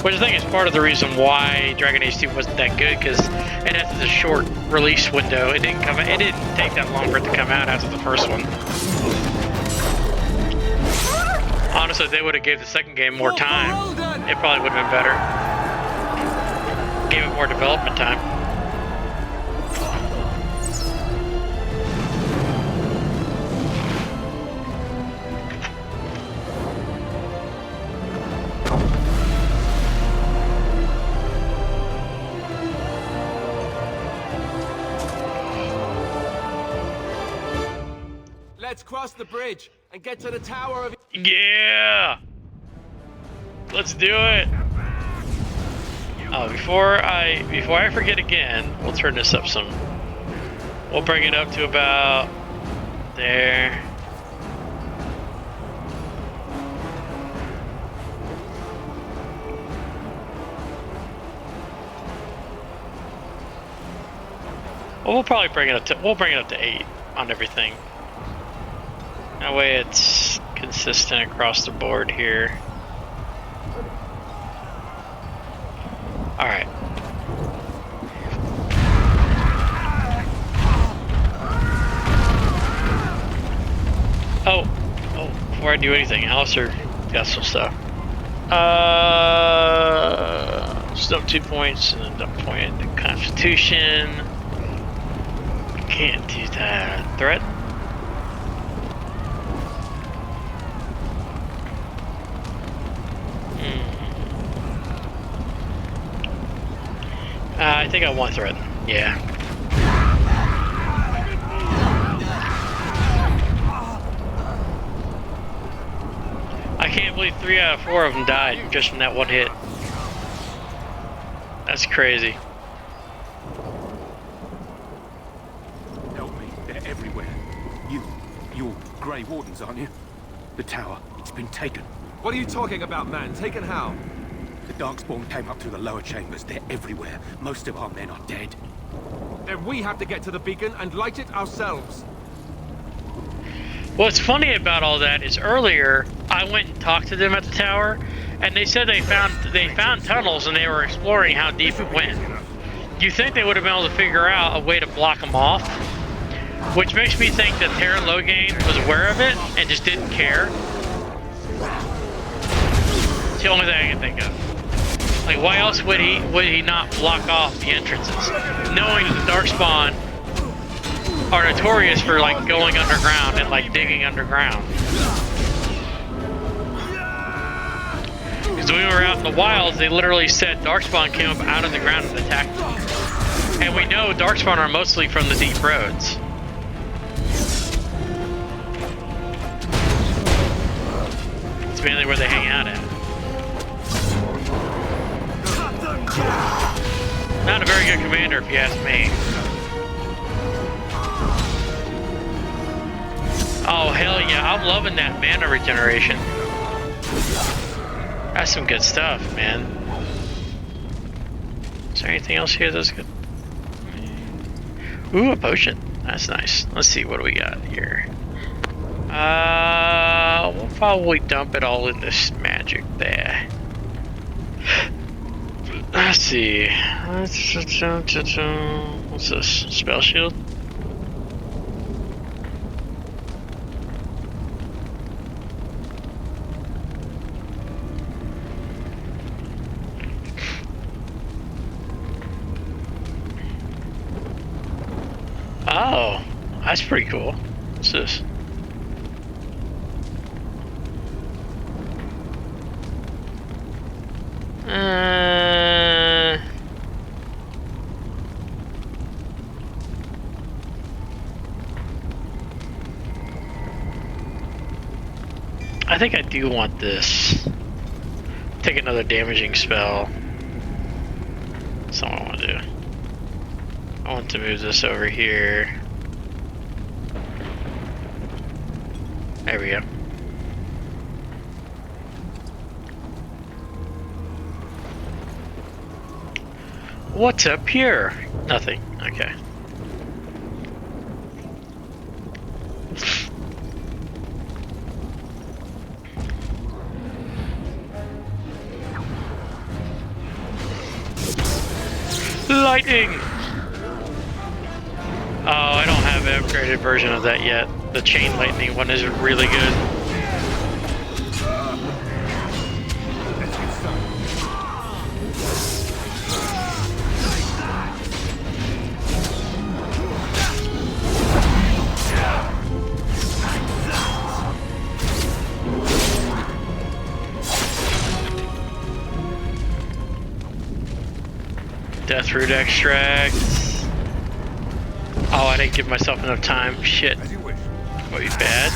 Which I think is part of the reason why Dragon Age 2 wasn't that good, because it had such a short release window. It didn't take that long for it to come out after the first one. Honestly, if they would have gave the second game more time, it probably would have been better. Gave it more development time. Let's cross the bridge and get to the Tower of... Yeah! Let's do it! Oh, before I forget again, we'll turn this up some. We'll bring it up to about there. Well, we'll probably bring it up to 8 on everything. That way it's consistent across the board here. All right. Oh, before I do anything, Alistair got some stuff. Stump 2 points and then dump point into Constitution. Can't do that. Threat? I think I want threat. Yeah. I can't believe 3 out of 4 of them died just from that one hit. That's crazy. Help me. They're everywhere. You're Grey Wardens, aren't you? The tower. It's been taken. What are you talking about, man? Taken how? The Darkspawn came up through the lower chambers. They're everywhere. Most of our men are dead. Then we have to get to the beacon and light it ourselves. What's funny about all that is earlier I went and talked to them at the tower, and they said they found tunnels and they were exploring how deep it went. You think they would have been able to figure out a way to block them off? Which makes me think that Terra Loghain was aware of it and just didn't care. It's the only thing I can think of. Like, why else would he not block off the entrances, knowing that the Darkspawn are notorious for like going underground and like digging underground? Because when we were out in the wilds, they literally said Darkspawn came up out of the ground and attacked them. And we know Darkspawn are mostly from the deep roads. It's mainly where they hang out at. Not a very good commander, if you ask me. Oh, hell yeah, I'm loving that mana regeneration. That's some good stuff, man. Is there anything else here that's good? Ooh, a potion. That's nice. Let's see, what do we got here? We'll probably dump it all in this magic there. Let's see. What's this? Spell shield? Oh, that's pretty cool. What's this? I think I do want this. Take another damaging spell. That's all I want to do. I want to move this over here. There we go. What's up here? Nothing. Okay. Lightning! Oh, I don't have an upgraded version of that yet. The chain lightning one is really good. Deathroot extract. Oh, I didn't give myself enough time. Shit. Will be bad.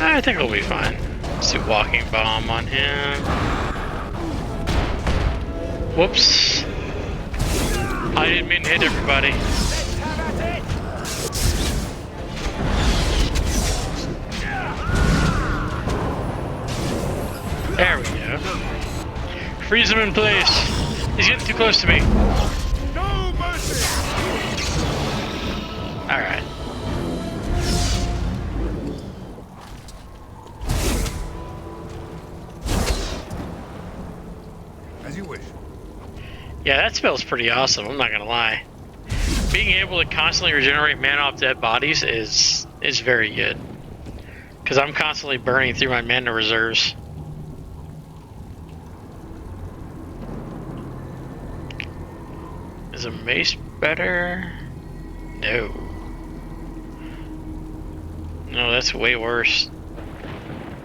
I think it'll be fine. Let's do walking bomb on him. Whoops. I didn't mean to hit everybody. There we go. Freeze him in place. He's getting too close to me. No mercy! Alright. As you wish. Yeah, that spell's pretty awesome, I'm not gonna lie. Being able to constantly regenerate mana off dead bodies is very good. Because I'm constantly burning through my mana reserves. Is a mace better? No. No, that's way worse.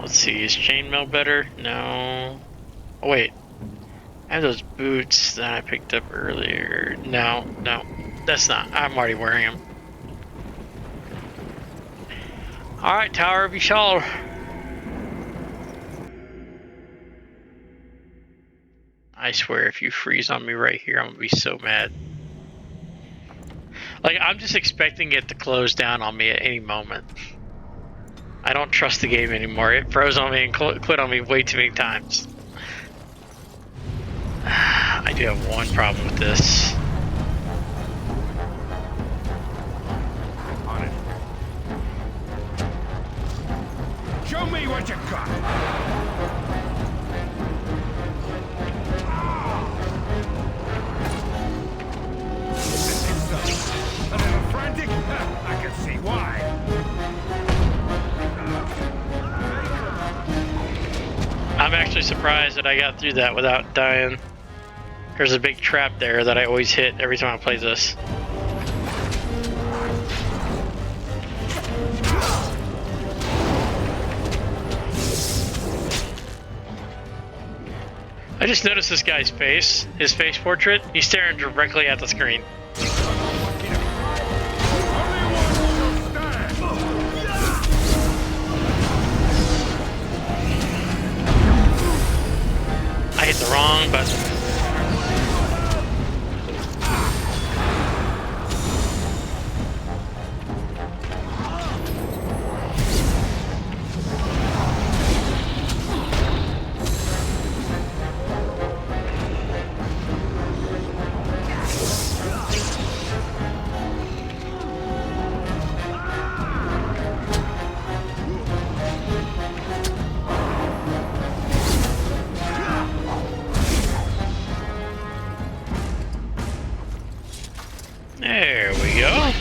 Let's see, is chainmail better? No. Oh wait. I have those boots that I picked up earlier. No, that's not. I'm already wearing them. Alright, Tower of Yshal. I swear, if you freeze on me right here, I'm gonna be so mad. Like, I'm just expecting it to close down on me at any moment. I don't trust the game anymore. It froze on me and quit on me way too many times. I do have one problem with this. On it. Show me what you got. A little frantic? I can see why. I'm actually surprised that I got through that without dying. There's a big trap there that I always hit every time I play this. I just noticed this guy's face, his face portrait. He's staring directly at the screen. I hit the wrong button. There we go.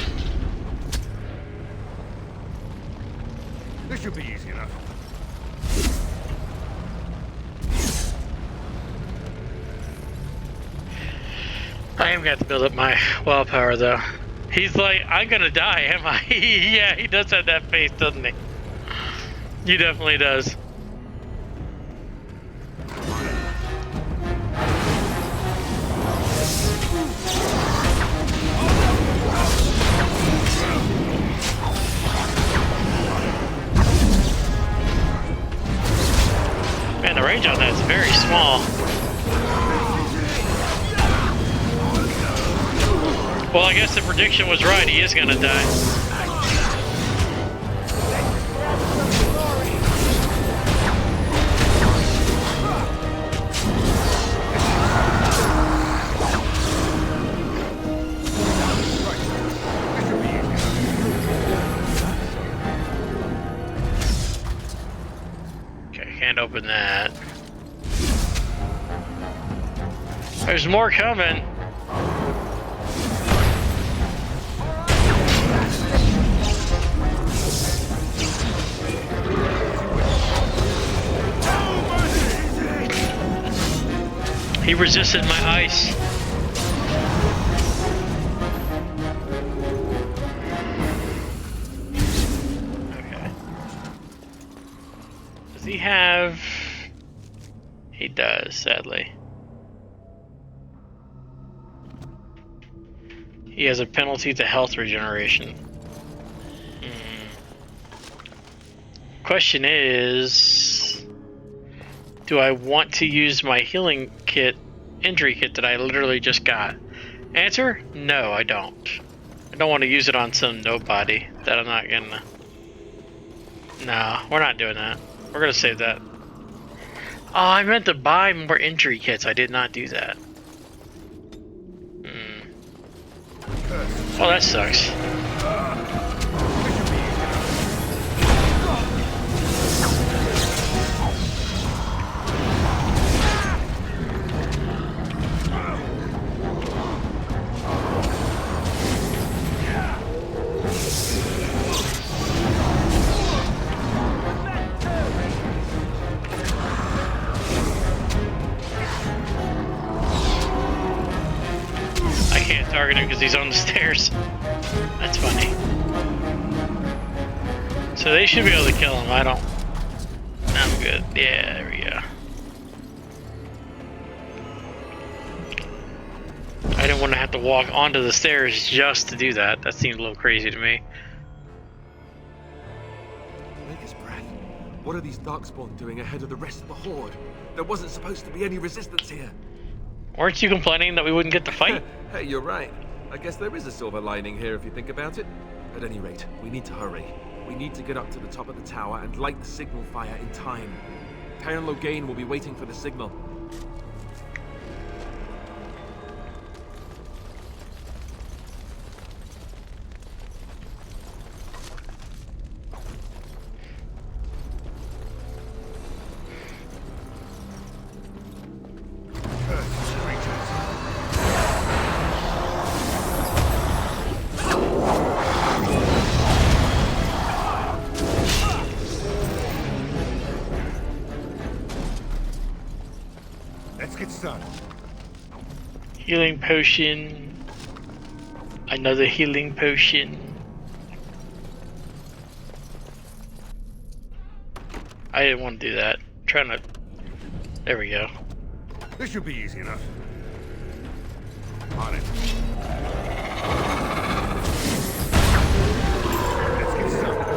This should be easy enough. I am gonna have to build up my willpower though. He's like, I'm gonna die, am I? Yeah, he does have that face, doesn't he? He definitely does. Man, the range on that is very small. Well, I guess the prediction was right. He is gonna die. Okay, can't open that. There's more coming. He resisted my ice. Okay. Does he have... He does, sadly. He has a penalty to health regeneration. Question is... Do I want to use my healing kit injury kit that I literally just got? Answer: no, I don't. I don't want to use it on some nobody that I'm not gonna. No, we're not doing that. We're gonna save that. Oh, I meant to buy more injury kits. I did not do that. Well, that sucks. Target him because he's on the stairs. That's funny. So they should be able to kill him. I don't. I'm good. Yeah, there we go. I didn't want to have to walk onto the stairs just to do that. That seemed a little crazy to me. Take his breath. What are these Darkspawn doing ahead of the rest of the Horde? There wasn't supposed to be any resistance here. Weren't you complaining that we wouldn't get to fight? Hey, you're right. I guess there is a silver lining here if you think about it. At any rate, we need to hurry. We need to get up to the top of the tower and light the signal fire in time. Tyron Loghain will be waiting for the signal. Healing potion. Another healing potion. I didn't want to do that. I'm trying to. There we go. This should be easy enough. On it. Let's get started.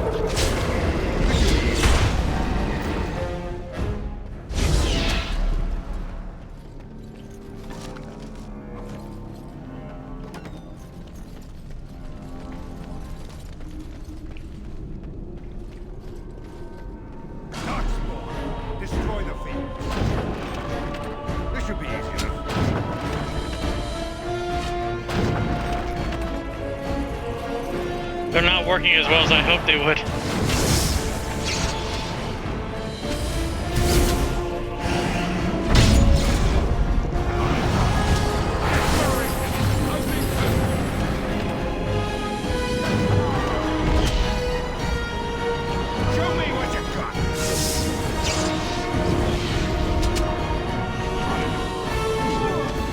They're not working as well as I hoped they would. Show me what you got.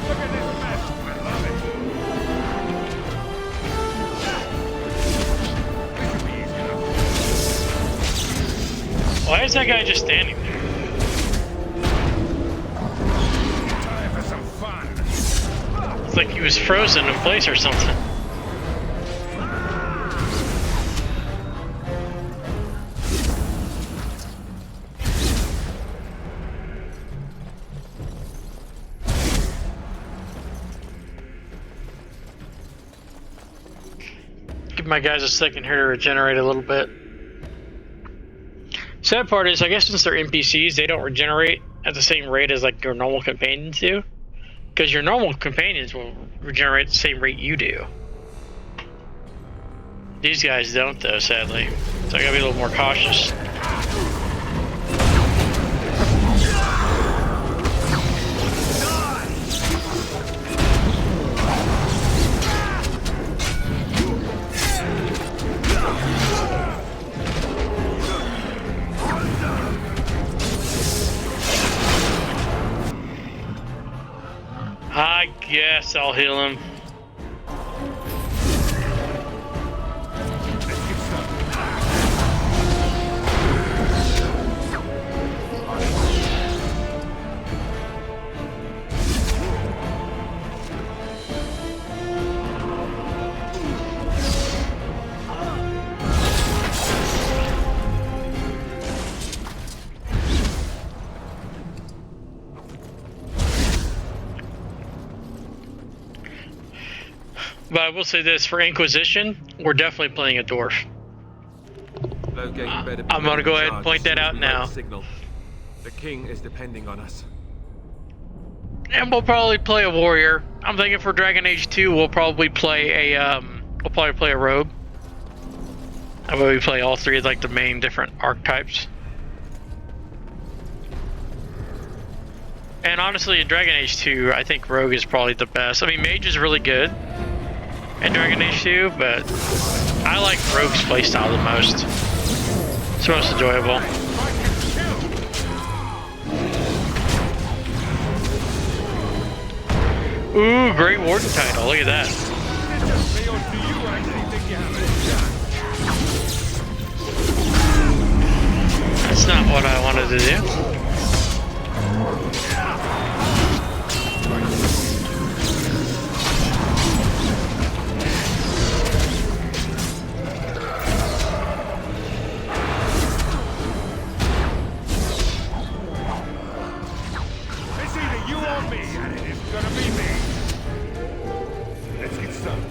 Look at this mess. I love it. Why is that guy just standing there? Time for some fun. It's like he was frozen in place or something. Give my guys a second here to regenerate a little bit. Sad part is, I guess since they're NPCs, they don't regenerate at the same rate as like your normal companions do. Because your normal companions will regenerate at the same rate you do. These guys don't though, sadly. So I gotta be a little more cautious. I guess I'll heal him. I will say this, for Inquisition, we're definitely playing a dwarf. Logain better be I'm gonna ready go to ahead and charge point as that soon as out we light now. the signal. The king is depending on us. And we'll probably play a warrior. I'm thinking for Dragon Age 2, we'll probably play a rogue. That way we play all three of like the main different archetypes. And honestly, in Dragon Age 2, I think rogue is probably the best. I mean, mage is really good in Dragon Age 2, but I like rogue's playstyle the most. It's the most enjoyable. Ooh, Great Warden title. Look at that. That's not what I wanted to do. It's either you or me, and it is gonna be me. Let's get started.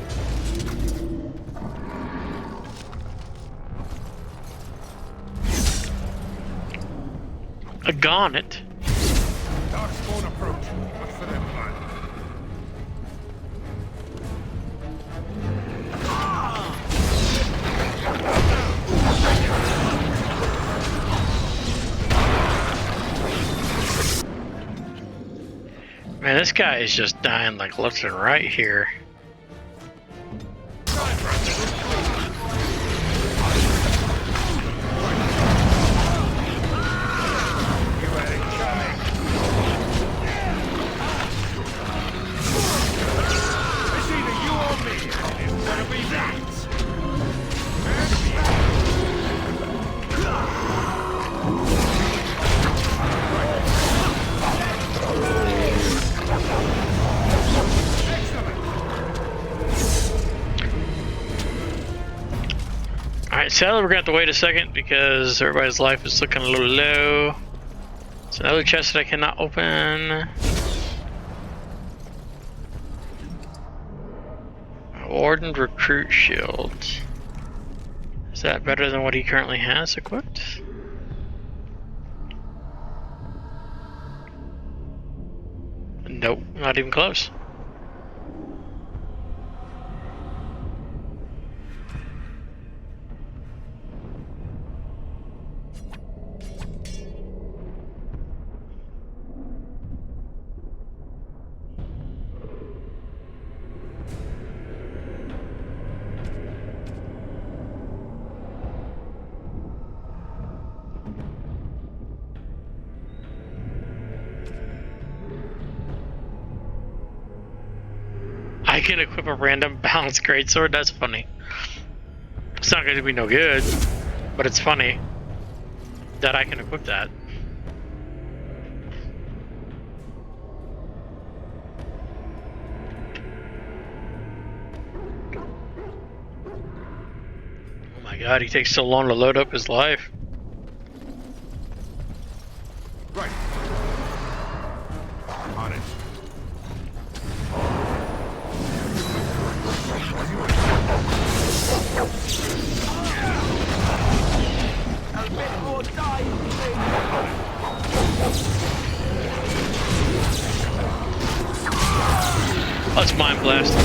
A garnet. Darkspawn approach. Look for them blood. Man, this guy is just dying like left and right here. It's either you or me, and it's gonna be that. Alright, sadly we're gonna have to wait a second because everybody's life is looking a little low. It's another chest that I cannot open. Warden Recruit Shield. Is that better than what he currently has equipped? Nope, not even close. I can equip a random balanced greatsword? That's funny. It's not going to be no good, but it's funny that I can equip that. Oh my god, he takes so long to load up his life. Right. On it. Let's mind blast him.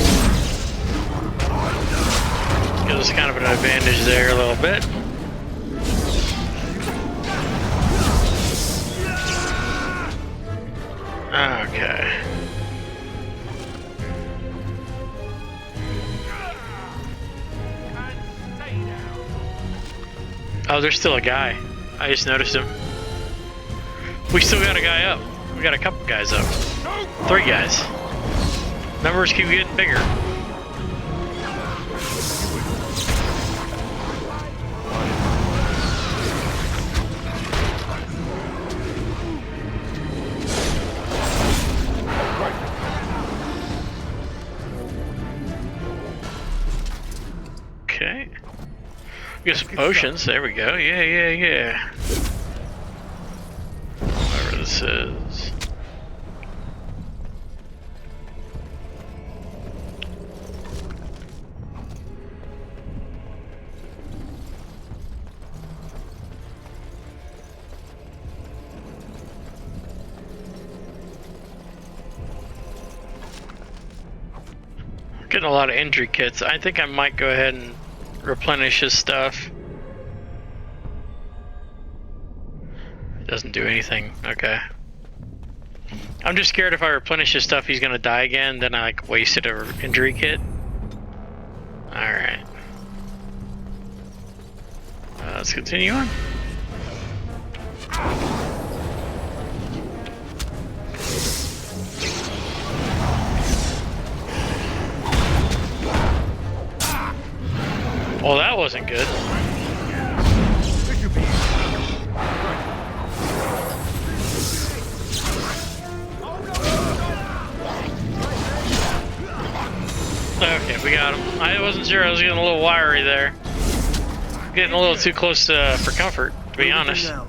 Gives us kind of an advantage there a little bit. Okay. Oh, there's still a guy. I just noticed him. We still got a guy up. We got a couple guys up. 3 guys. Numbers keep getting bigger. Okay. Get some potions. There we go. Yeah. Whatever this is. getting a lot of injury kits. I think I might go ahead and replenish his stuff. It doesn't do anything. Okay. I'm just scared if I replenish his stuff, he's gonna die again. Then I like wasted an injury kit. All right. Let's continue on. Well, that wasn't good. Okay, we got him. I wasn't sure. I was getting a little wiry there. Getting a little too close for comfort, to be honest. Right,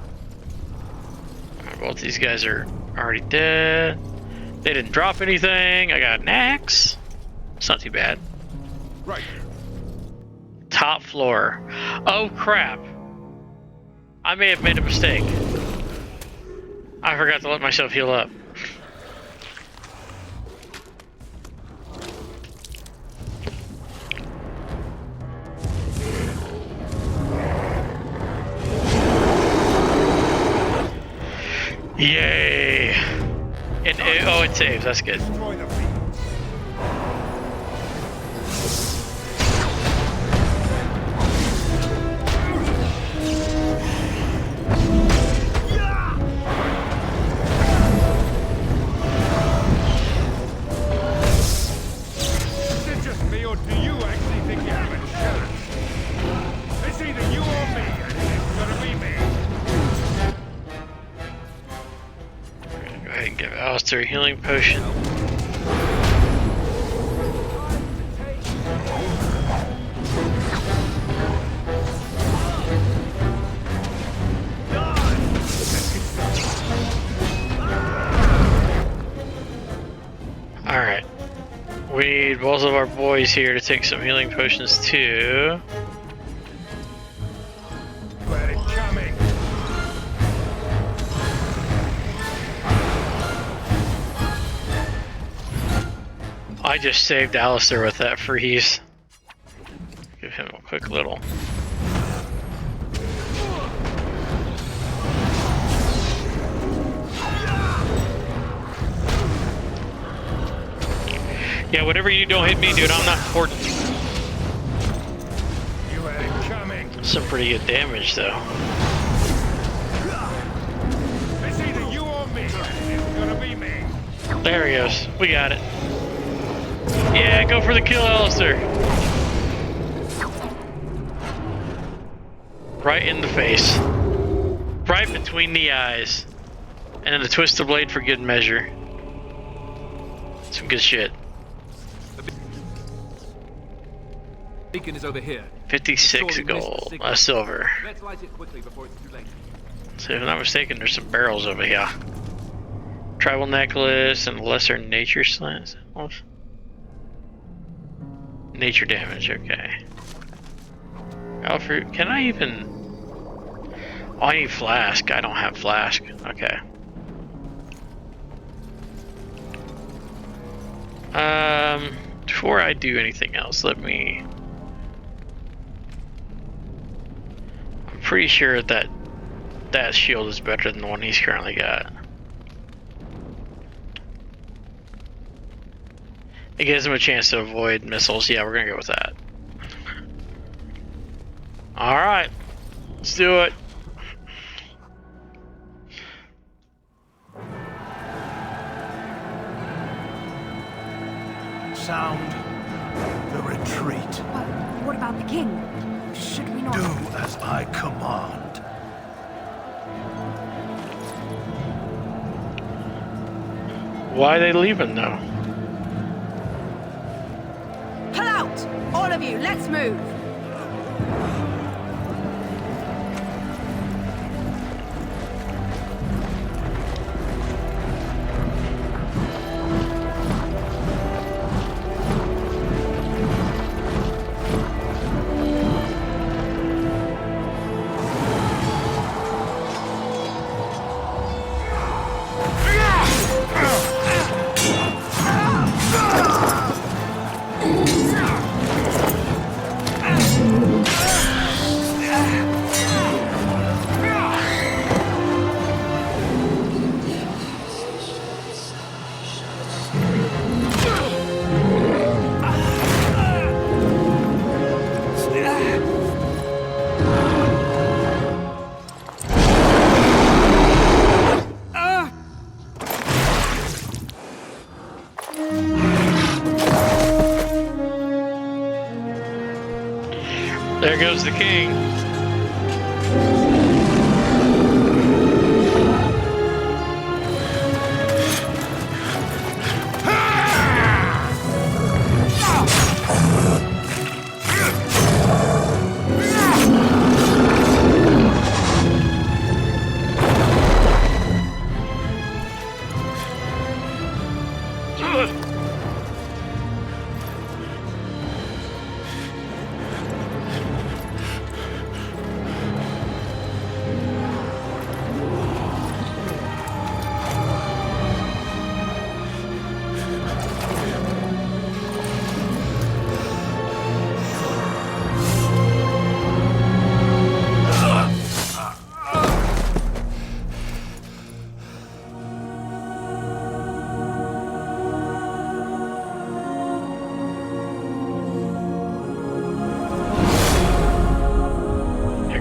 both these guys are already dead. They didn't drop anything. I got an axe. It's not too bad. Right. Top floor. Oh crap. I may have made a mistake. I forgot to let myself heal up. Yay! And oh, it saves. That's good. Is it just me, or do you actually think you have a chance? It's either you or me, and it's gonna be me. Go ahead and give Alistair a healing potion. Alright. We need both of our boys here to take some healing potions too. Coming. I just saved Alistair with that freeze. Give him a quick little. Yeah, whatever you do, don't hit me, dude. I'm not important. You had it coming. Some pretty good damage, though. It's either you or me, and it's gonna be me. There he goes. We got it. Yeah, go for the kill, Alistair. Right in the face. Right between the eyes. And then a twist the blade for good measure. Some good shit. Beacon is over here. 56 gold. Silver. Let's light it quickly before it's too late. So if I'm not mistaken, there's some barrels over here. Tribal necklace and lesser nature slants. Nature damage, okay. Alfred, can I even... Oh, I need flask. I don't have flask. Okay. Before I do anything else, let me... I'm pretty sure that that shield is better than the one he's currently got. It gives him a chance to avoid missiles. Yeah, we're gonna go with that. Alright. Let's do it. Sound the retreat. What about the king? Should we not... Do as I command. Why are they leaving though? Pull out! All of you, let's move! There goes the king.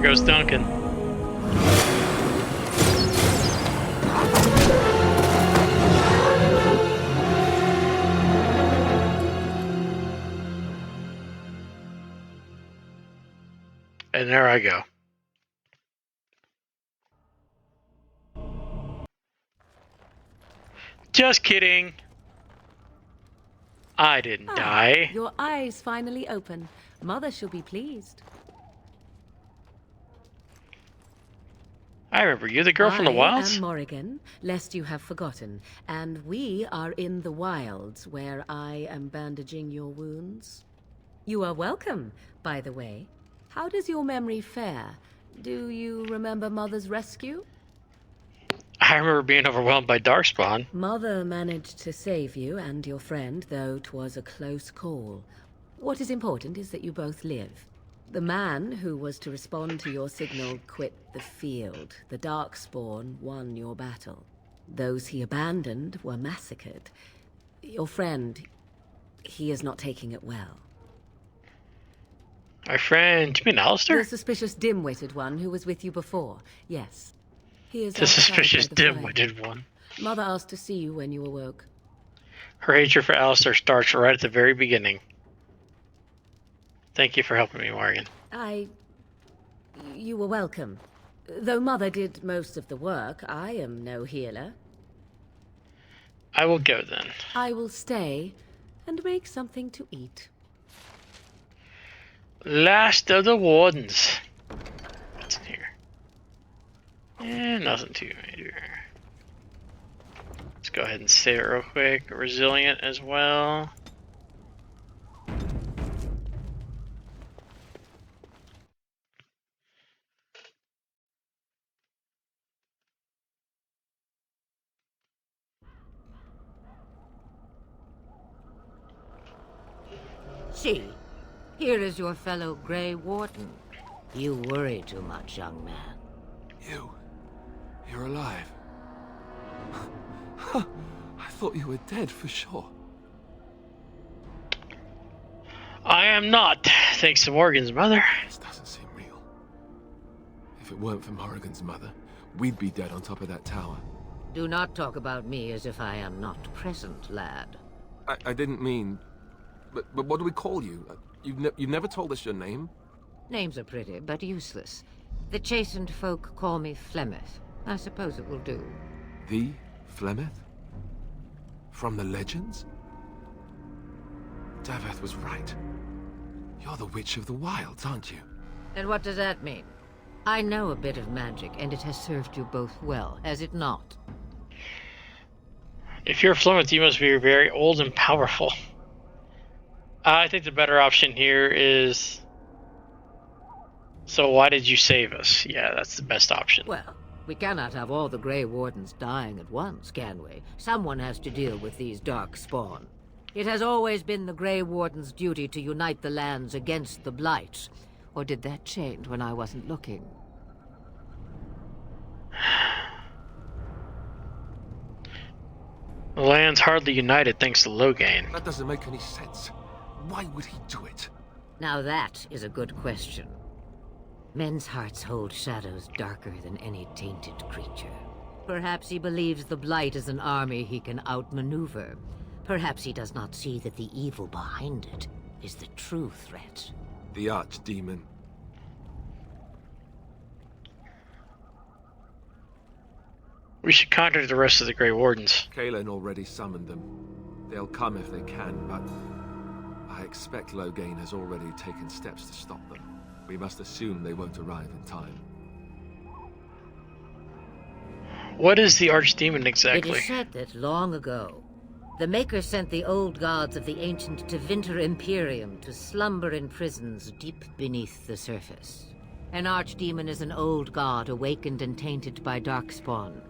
Goes Duncan. And there I go. Just kidding. I didn't die. Your eyes finally open. Mother shall be pleased. I remember you, the girl from the wilds? I am Morrigan, lest you have forgotten, and we are in the wilds where I am bandaging your wounds. You are welcome, by the way. How does your memory fare? Do you remember Mother's rescue? I remember being overwhelmed by Darkspawn. Mother managed to save you and your friend, though 'twas a close call. What is important is that you both live. The man who was to respond to your signal quit the field. The Darkspawn won your battle. Those he abandoned were massacred. Your friend, he is not taking it well. My friend, you mean Alistair? The suspicious dim-witted one who was with you before, yes. He is the outside suspicious by the fire. dim-witted one. Mother asked to see you when you awoke. Her hatred for Alistair starts right at the very beginning. Thank you for helping me, Morgan. You were welcome. Though Mother did most of the work, I am no healer. I will go then. I will stay and make something to eat. Last of the Wardens. What's in here? Nothing too major. Let's go ahead and save it real quick. Resilient as well. See, here is your fellow Grey Warden. You worry too much, young man. You're alive. I thought you were dead for sure. I am not, thanks to Morgan's mother. This doesn't seem real. If it weren't for Morrigan's mother, we'd be dead on top of that tower. Do not talk about me as if I am not present, lad. I didn't mean... But what do we call you? You've never told us your name? Names are pretty, but useless. The chastened folk call me Flemeth. I suppose it will do. The Flemeth? From the legends? Daveth was right. You're the Witch of the Wilds, aren't you? And what does that mean? I know a bit of magic, and it has served you both well, has it not? If you're Flemeth, you must be very old and powerful. I think the better option here is... So why did you save us? Yeah, that's the best option. Well, we cannot have all the Grey Wardens dying at once, can we? Someone has to deal with these dark spawn. It has always been the Grey Warden's duty to unite the lands against the Blight. Or did that change when I wasn't looking? The land's hardly united thanks to Loghain. That doesn't make any sense. Why would he do it? Now that is a good question. Men's hearts hold shadows darker than any tainted creature. Perhaps he believes the Blight is an army he can outmaneuver. Perhaps he does not see that the evil behind it is the true threat. The archdemon. We should contact the rest of the Grey Wardens. Kalen already summoned them. They'll come if they can, but I expect Loghain has already taken steps to stop them. We must assume they won't arrive in time. What is the Archdemon It exactly? is said that long ago, the Maker sent the old gods of the ancient Tevinter Imperium to slumber in prisons deep beneath the surface. An archdemon is an old god awakened and tainted by darkspawn.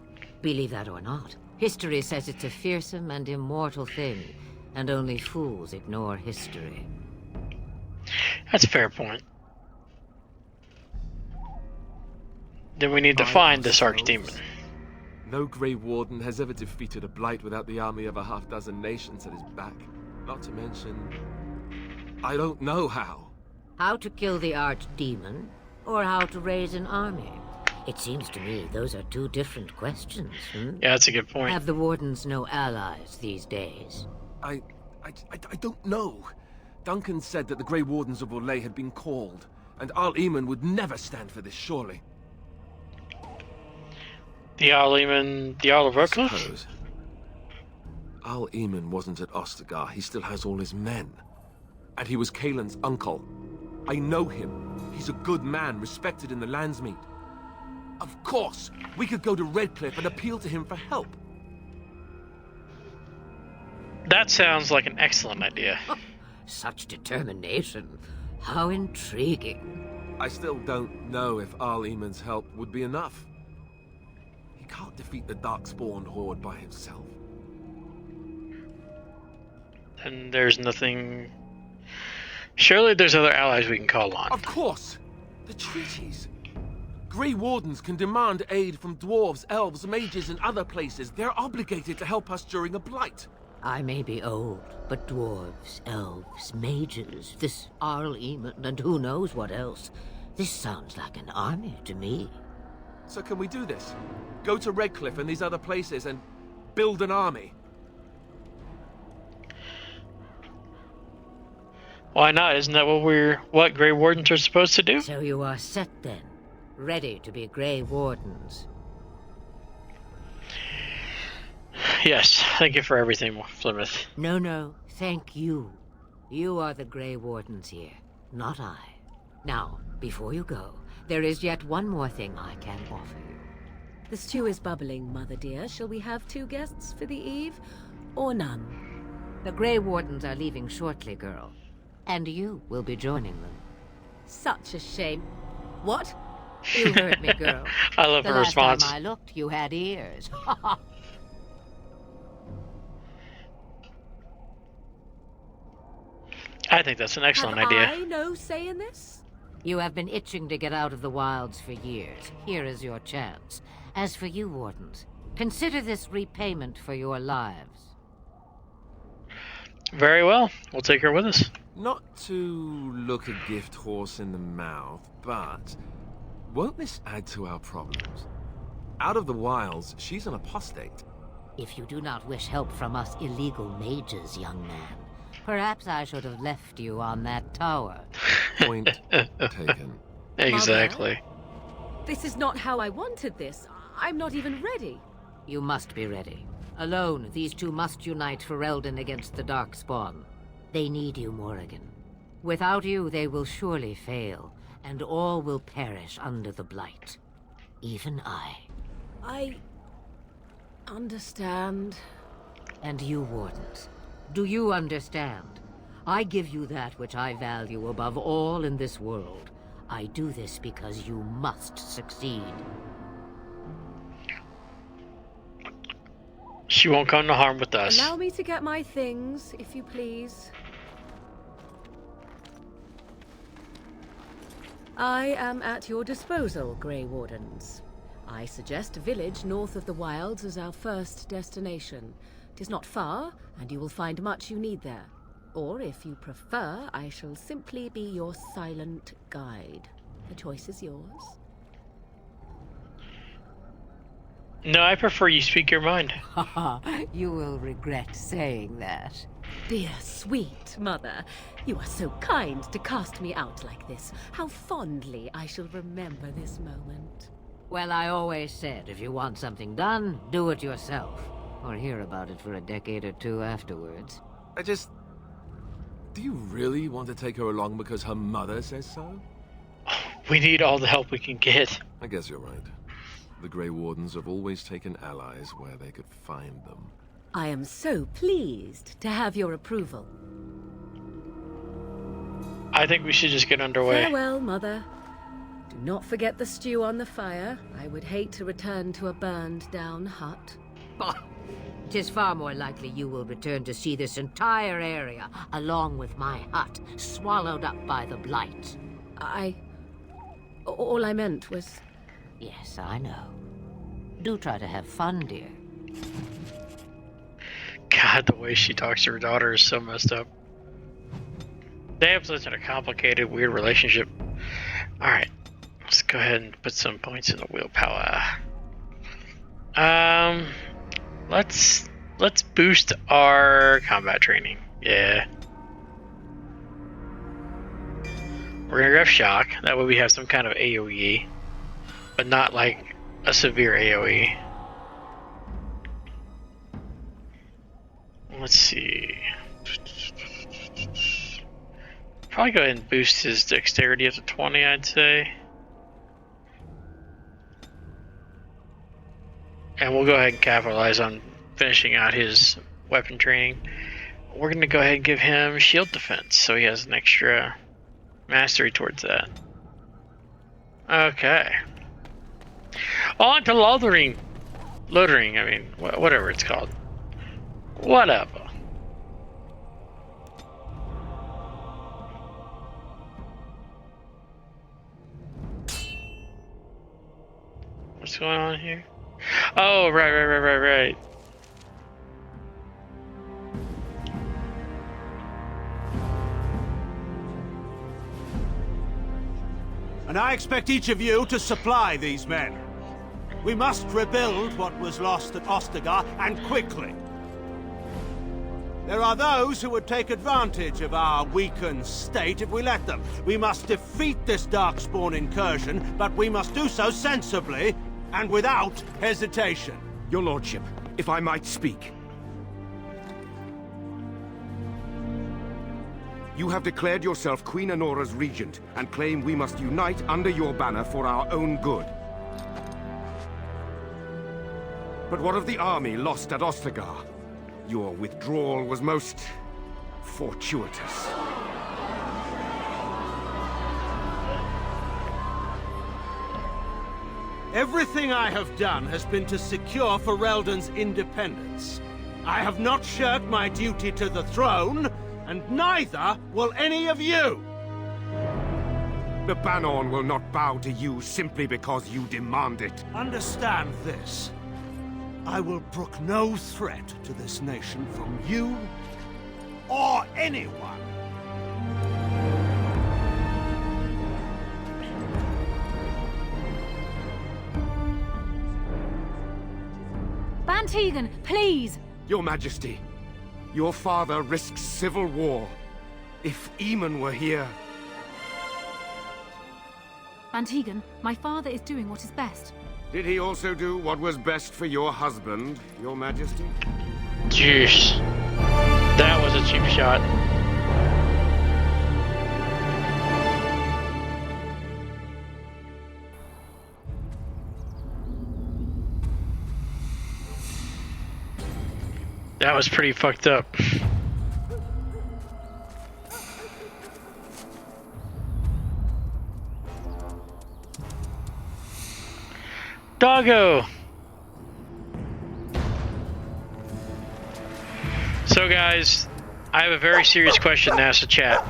Believe that or not, history says it's a fearsome and immortal thing, and only fools ignore history. That's a fair point. Then we need to find this Archdemon. No Grey Warden has ever defeated a Blight without the army of a half-dozen nations at his back. Not to mention, I don't know how. How to kill the archdemon, or how to raise an army? It seems to me those are two different questions, Yeah, that's a good point. Have the Wardens no allies these days? I don't know. Duncan said that the Grey Wardens of Orlais had been called, and Arl Eamon would never stand for this, surely. The Jarl of Rockcliffe? Arl Eamon wasn't at Ostagar. He still has all his men. And he was Kalen's uncle. I know him. He's a good man, respected in the Landsmeet. Of course, we could go to Redcliffe and appeal to him for help. That sounds like an excellent idea. Such determination. How intriguing. I still don't know if Arl Eamon's help would be enough. He can't defeat the Darkspawn horde by himself. And there's nothing... Surely there's other allies we can call on. Of course! The treaties! Grey Wardens can demand aid from dwarves, elves, mages, and other places. They're obligated to help us during a blight. I may be old, but dwarves, elves, mages, this Arl Eamon, and who knows what else. This sounds like an army to me. So can we do this? Go to Redcliffe and these other places and build an army? Why not? Isn't that what Grey Wardens are supposed to do? So you are set then, ready to be Grey Wardens. Yes, thank you for everything, Plymouth. No, thank you. You are the Grey Wardens here, not I. Now, before you go, there is yet one more thing I can offer you. The stew is bubbling, Mother dear. Shall we have 2 guests for the eve, or none? The Grey Wardens are leaving shortly, girl. And you will be joining them. Such a shame. What? You heard me, girl. I love her response. The last time I looked, you had ears. I think that's an excellent idea. Have I no say in this? You have been itching to get out of the wilds for years. Here is your chance. As for you, Wardens, consider this repayment for your lives. Very well. We'll take her with us. Not to look a gift horse in the mouth, but won't this add to our problems? Out of the wilds, she's an apostate. If you do not wish help from us illegal mages, young man, perhaps I should have left you on that tower. Point taken. Exactly. Mother, this is not how I wanted this. I'm not even ready. You must be ready. Alone, these two must unite for Eldon against the Darkspawn. They need you, Morrigan. Without you, they will surely fail, and all will perish under the Blight. Even I. I... understand. And you, Wardens, do you understand? I give you that which I value above all in this world. I do this because you must succeed. She won't come to harm with us. Allow me to get my things, if you please. I am at your disposal, Grey Wardens. I suggest a village north of the wilds as our first destination. 'Tis not far, and you will find much you need there. Or, if you prefer, I shall simply be your silent guide. The choice is yours. No, I prefer you speak your mind. You will regret saying that. Dear, sweet mother, you are so kind to cast me out like this. How fondly I shall remember this moment. Well, I always said, if you want something done, do it yourself. Or hear about it for a decade or two afterwards. Do you really want to take her along because her mother says so? We need all the help we can get. I guess you're right. The Grey Wardens have always taken allies where they could find them. I am so pleased to have your approval. I think we should just get underway. Farewell, Mother. Do not forget the stew on the fire. I would hate to return to a burned-down hut. It is far more likely you will return to see this entire area, along with my hut, swallowed up by the blight. All I meant was... Yes, I know. Do try to have fun, dear. God, the way she talks to her daughter is so messed up. They have such a complicated, weird relationship. Alright, let's go ahead and put some points in the willpower. Let's boost our combat training. Yeah. We're gonna grab shock. That way we have some kind of AoE, but not like a severe AoE. Let's see. Probably go ahead and boost his dexterity up to 20, I'd say. And we'll go ahead and capitalize on finishing out his weapon training. We're going to go ahead and give him shield defense, so he has an extra mastery towards that. Okay. On to lothering. Loitering, I mean, whatever it's called. Whatever. What's going on here? Oh, right. And I expect each of you to supply these men. We must rebuild what was lost at Ostagar, and quickly. There are those who would take advantage of our weakened state if we let them. We must defeat this Darkspawn incursion, but we must do so sensibly and without hesitation. Your Lordship, if I might speak. You have declared yourself Queen Honora's regent, and claim we must unite under your banner for our own good. But what of the army lost at Ostagar? Your withdrawal was most fortuitous. Everything I have done has been to secure Ferelden's independence. I have not shirked my duty to the throne, and neither will any of you! The Banon will not bow to you simply because you demand it. Understand this. I will brook no threat to this nation from you or anyone. Bantegan, please! Your Majesty, your father risks civil war. If Eamon were here... Bantegan, my father is doing what is best. Did he also do what was best for your husband, Your Majesty? Jeez. That was a cheap shot. That was pretty fucked up. Doggo! So guys, I have a very serious question to ask the chat.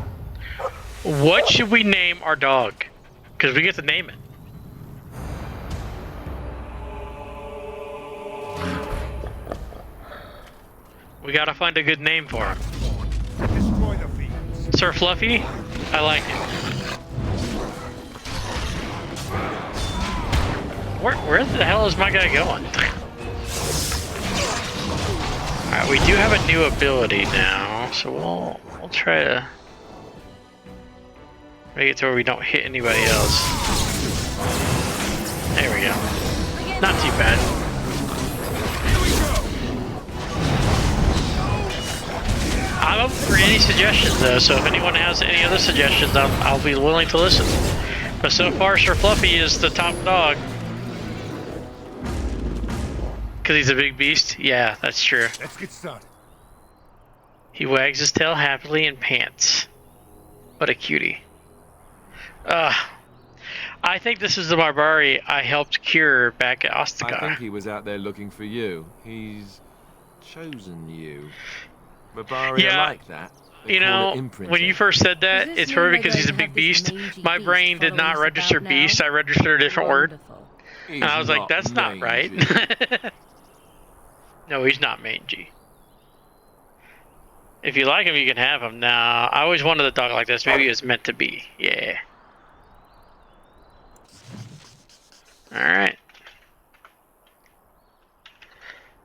What should we name our dog? Because we get to name it. We gotta find a good name for him. Destroy the fiends. Sir Fluffy? I like it. Where the hell is my guy going? Alright, we do have a new ability now, so we'll try to make it to where we don't hit anybody else. There we go. Not too bad. I'm open for any suggestions though, so if anyone has any other suggestions, I'll be willing to listen. But so far, Sir Fluffy is the top dog. Because he's a big beast? Yeah, that's true. Let's get started. He wags his tail happily and pants. What a cutie. I think this is the Barbari I helped cure back at Ostagar. I think he was out there looking for you. He's chosen you. Barbari are like that. They you know, when you first said that, it's probably because he's a big beast. My brain did not register beast. I registered a different word. And I was like, that's not right. No, he's not mangy. If you like him, you can have him. Now, I always wanted a dog like this. Maybe it was meant to be. Yeah. Alright.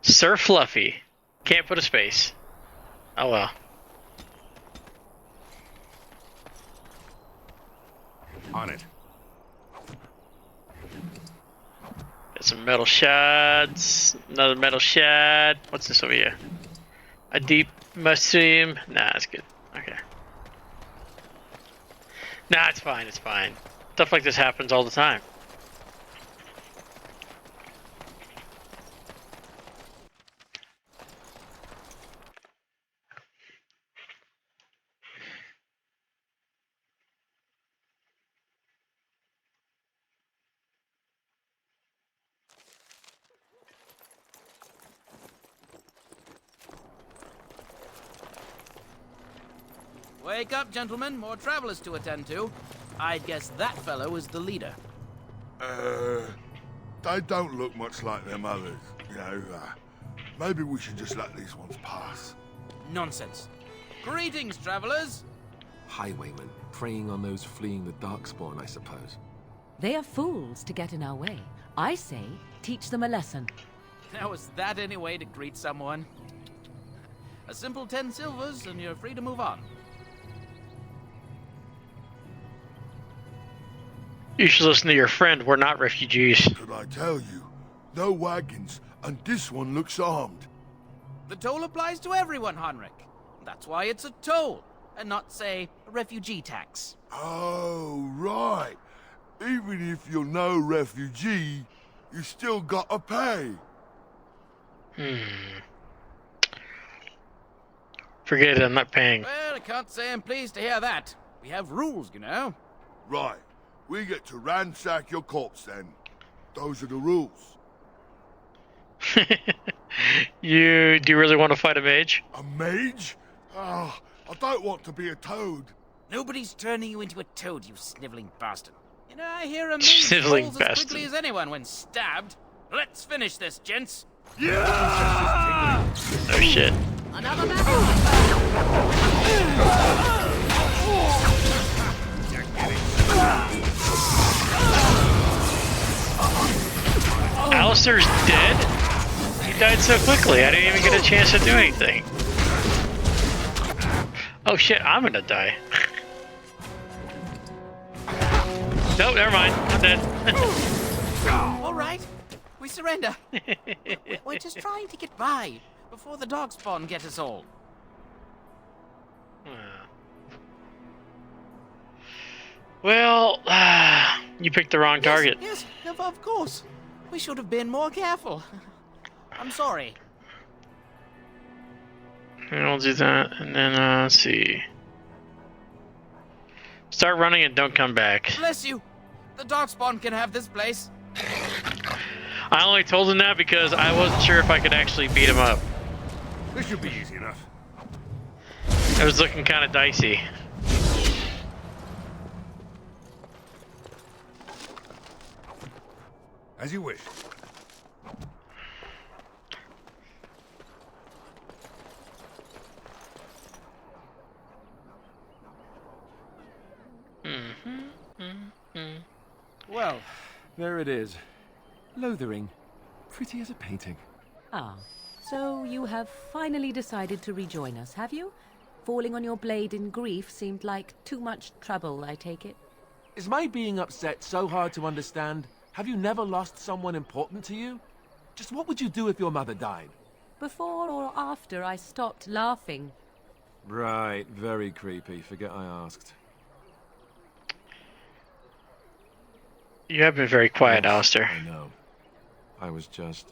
Sir Fluffy. Can't put a space. Oh well. On it. Got some metal shards. Another metal shard. What's this over here? A deep mushroom. Nah, that's good. Okay. Nah, it's fine. It's fine. Stuff like this happens all the time. Wake up, gentlemen. More travelers to attend to. I'd guess that fellow is the leader. They don't look much like them others, you know. Maybe we should just let these ones pass. Nonsense. Greetings, travelers. Highwaymen, preying on those fleeing the Darkspawn, I suppose. They are fools to get in our way. I say, teach them a lesson. Now, is that any way to greet someone? A simple 10 silvers, and you're free to move on. You should listen to your friend. We're not refugees. Could I tell you? No wagons, and this one looks armed. The toll applies to everyone, Heinrich. That's why it's a toll, and not, say, a refugee tax. Oh, right. Even if you're no refugee, you still gotta pay. Forget it, I'm not paying. Well, I can't say I'm pleased to hear that. We have rules, you know. Right. We get to ransack your corpse then. Those are the rules. Do you really want to fight a mage? A mage? Ah, I don't want to be a toad. Nobody's turning you into a toad, you sniveling bastard. You know, I hear a mage Sniveling rolls as bastard. quickly as anyone when stabbed. Let's finish this, gents. Yeah! Oh shit. Another battle. Alistair's dead? He died so quickly, I didn't even get a chance to do anything. Oh shit, I'm gonna die. Nope, never mind. I'm dead. All right, we surrender. We're just trying to get by before the Darkspawn get us all. Well, you picked the wrong target. Yes, of course. We should have been more careful. I'm sorry. And I'll do that, and then, let's see. Start running and don't come back. Bless you. The Darkspawn can have this place. I only told him that because I wasn't sure if I could actually beat him up. This should be easy enough. It was looking kind of dicey. As you wish. Well, there it is. Lothering. Pretty as a painting. Ah, so you have finally decided to rejoin us, have you? Falling on your blade in grief seemed like too much trouble, I take it. Is my being upset so hard to understand? Have you never lost someone important to you? Just what would you do if your mother died? Before or after I stopped laughing. Right, very creepy. Forget I asked. You have been very quiet, Yes, Alistair. I know. I was just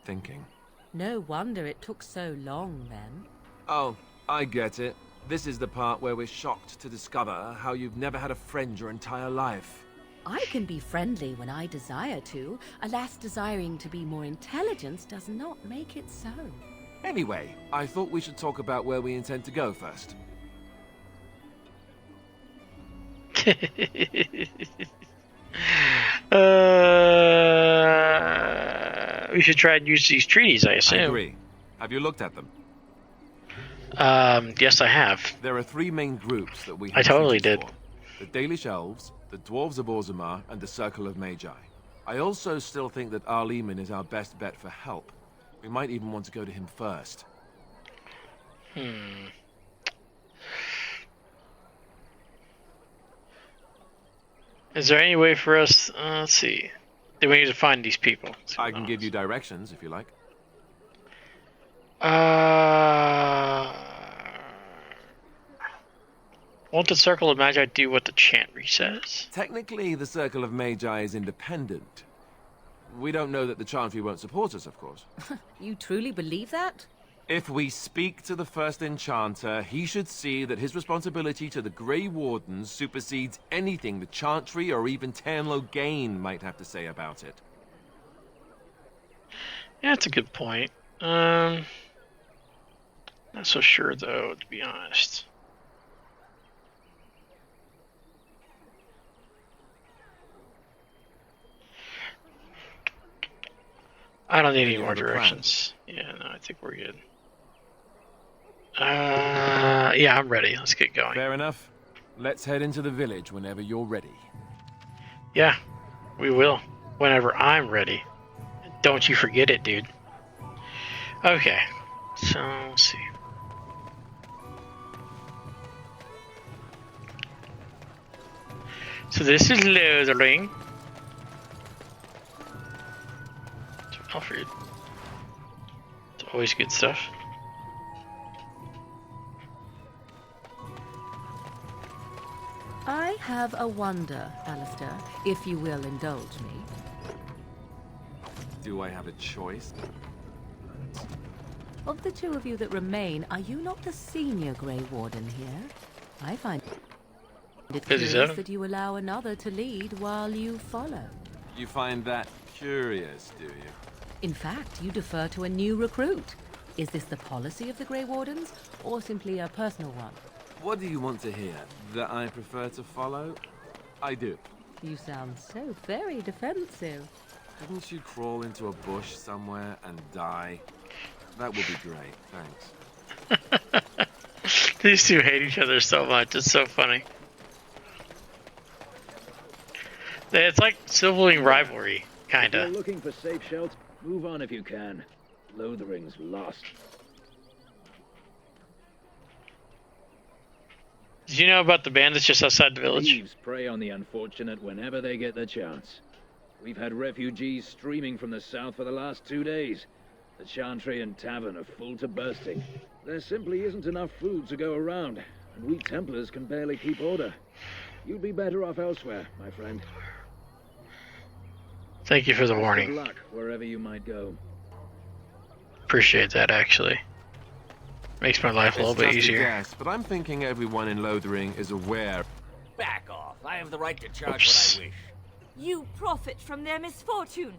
thinking. No wonder it took so long, then. Oh, I get it. This is the part where we're shocked to discover how you've never had a friend your entire life. I can be friendly when I desire to. Alas, desiring to be more intelligent does not make it so. Anyway, I thought we should talk about where we intend to go first. We should try and use these treaties, I assume. I agree. Have you looked at them? Yes, I have. There are three main groups that we have I totally treaties did. for. The Dalish Elves, the Dwarves of Orzammar, and the Circle of Magi. I also still think that Arleman is our best bet for help. We might even want to go to him first. Is there any way for us... let's see. Do we need to find these people? I can give you directions if you like. Won't the Circle of Magi do what the Chantry says? Technically, the Circle of Magi is independent. We don't know that the Chantry won't support us, of course. You truly believe that? If we speak to the first Enchanter, he should see that his responsibility to the Grey Wardens supersedes anything the Chantry or even Tairn Loghain might have to say about it. Yeah, that's a good point. Not so sure, though, to be honest. I don't need any more directions. Yeah, no, I think we're good. Yeah, I'm ready. Let's get going. Fair enough. Let's head into the village whenever you're ready. Yeah, we will. Whenever I'm ready. Don't you forget it, dude. Okay, so let's see. So this is loading. Alfred. It's always good stuff. I have a wonder, Alistair, if you will indulge me. Do I have a choice? Of the two of you that remain, are you not the senior Grey Warden here? I find it curious that you allow another to lead while you follow. You find that curious, do you? In fact, you defer to a new recruit. Is this the policy of the Grey Wardens, or simply a personal one? What do you want to hear? That I prefer to follow? I do. You sound so very defensive. Couldn't you crawl into a bush somewhere and die? That would be great, thanks. These two hate each other so much, it's so funny. It's like sibling rivalry, kinda. If you're looking for safe shelter, move on if you can. Lothering's lost. Did you know about the bandits just outside the village? Thieves prey on the unfortunate whenever they get the chance. We've had refugees streaming from the south for the last 2 days. The Chantry and Tavern are full to bursting. There simply isn't enough food to go around, and we Templars can barely keep order. You'd be better off elsewhere, my friend. Thank you for the warning. Good luck wherever you might go. Appreciate that, actually. Makes my life a little bit easier. Guess, but I'm thinking everyone in Lothering is aware. Back off. I have the right to charge what I wish. You profit from their misfortune.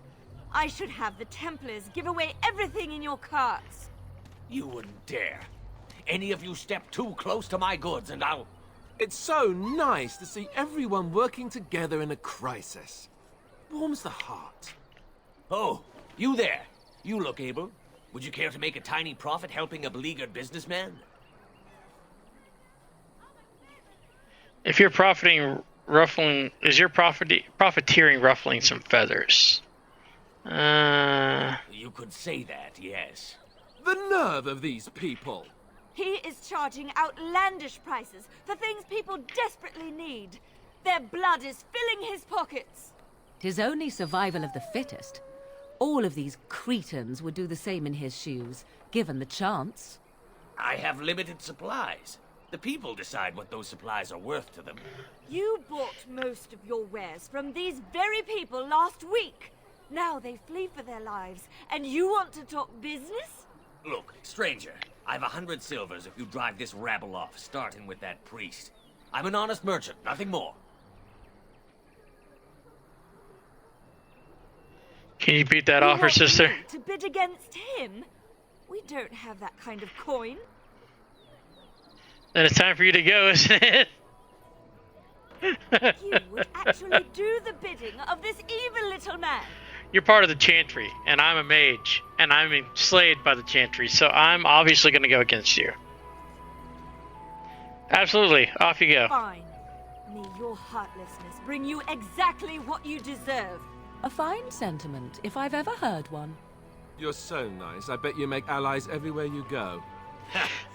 I should have the Templars give away everything in your carts. You wouldn't dare. Any of you step too close to my goods and I'll... It's so nice to see everyone working together in a crisis. Warms the heart. Oh, you there. You look able. Would you care to make a tiny profit helping a beleaguered businessman? If you're profiting, ruffling, is your profiteering ruffling some feathers? You could say that, yes. The nerve of these people! He is charging outlandish prices for things people desperately need. Their blood is filling his pockets. 'Tis only survival of the fittest. All of these cretins would do the same in his shoes, given the chance. I have limited supplies. The people decide what those supplies are worth to them. You bought most of your wares from these very people last week. Now they flee for their lives, and you want to talk business? Look, stranger, I've 100 silvers if you drive this rabble off, starting with that priest. I'm an honest merchant, nothing more. Can you beat that You offer, want sister? me to bid against him? We don't have that kind of coin. Then it's time for you to go, isn't it? You would actually do the bidding of this evil little man. You're part of the Chantry, and I'm a mage, and I'm enslaved by the Chantry, so I'm obviously going to go against you. Absolutely, off you go. Fine. May your heartlessness bring you exactly what you deserve. A fine sentiment, if I've ever heard one. You're so nice. I bet you make allies everywhere you go.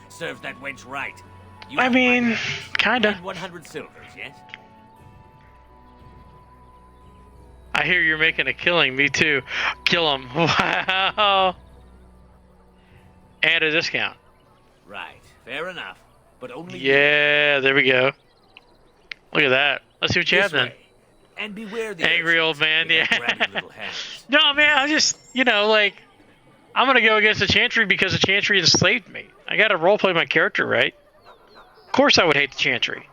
Serves that wench right. You I have mean, my kinda. and 100 silvers, yes? I hear you're making a killing, me too. Kill him. Wow. And a discount. Right, fair enough. But only Yeah, there we go. Look at that. Let's see what you have this then. way. And beware the Angry old man, with their yeah. grabby little hands. No, man, I just, like, I'm going to go against the Chantry because the Chantry enslaved me. I got to roleplay my character, right? Of course I would hate the Chantry.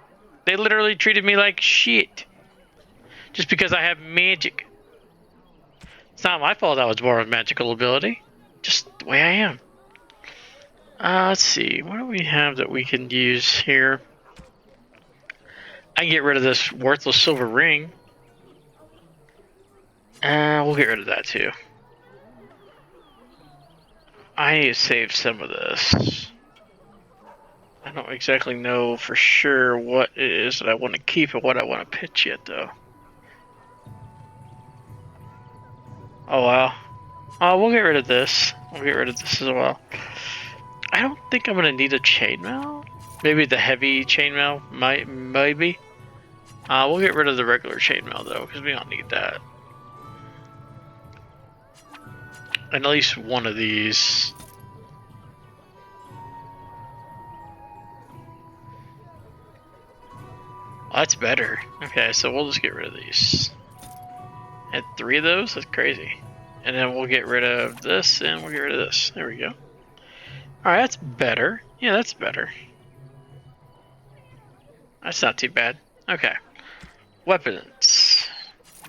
They literally treated me like shit. Just because I have magic. It's not my fault I was born with magical ability. Just the way I am. Let's see. What do we have that we can use here? I can get rid of this worthless silver ring. We'll get rid of that too. I need to save some of this. I don't exactly know for sure what it is that I want to keep and what I want to pitch yet, though. Oh, wow. We'll get rid of this. We'll get rid of this as well. I don't think I'm going to need a chainmail. Maybe the heavy chainmail might, maybe. We'll get rid of the regular chainmail, though, because we don't need that. And at least one of these. Oh, that's better. Okay, so we'll just get rid of these. And 3 of those? That's crazy. And then we'll get rid of this, and we'll get rid of this. There we go. Alright, that's better. Yeah, that's better. That's not too bad. Okay. Weapons.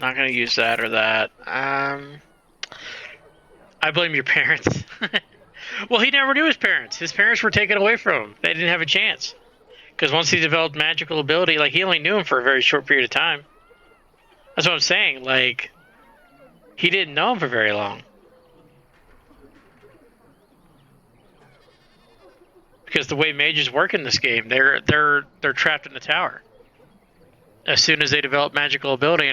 Not gonna use that or that. I blame your parents. Well, he never knew his parents. His parents were taken away from him. They didn't have a chance. Because once he developed magical ability, like, he only knew him for a very short period of time. That's what I'm saying. Like, he didn't know him for very long. Because the way mages work in this game, they're trapped in the tower. As soon as they develop magical ability,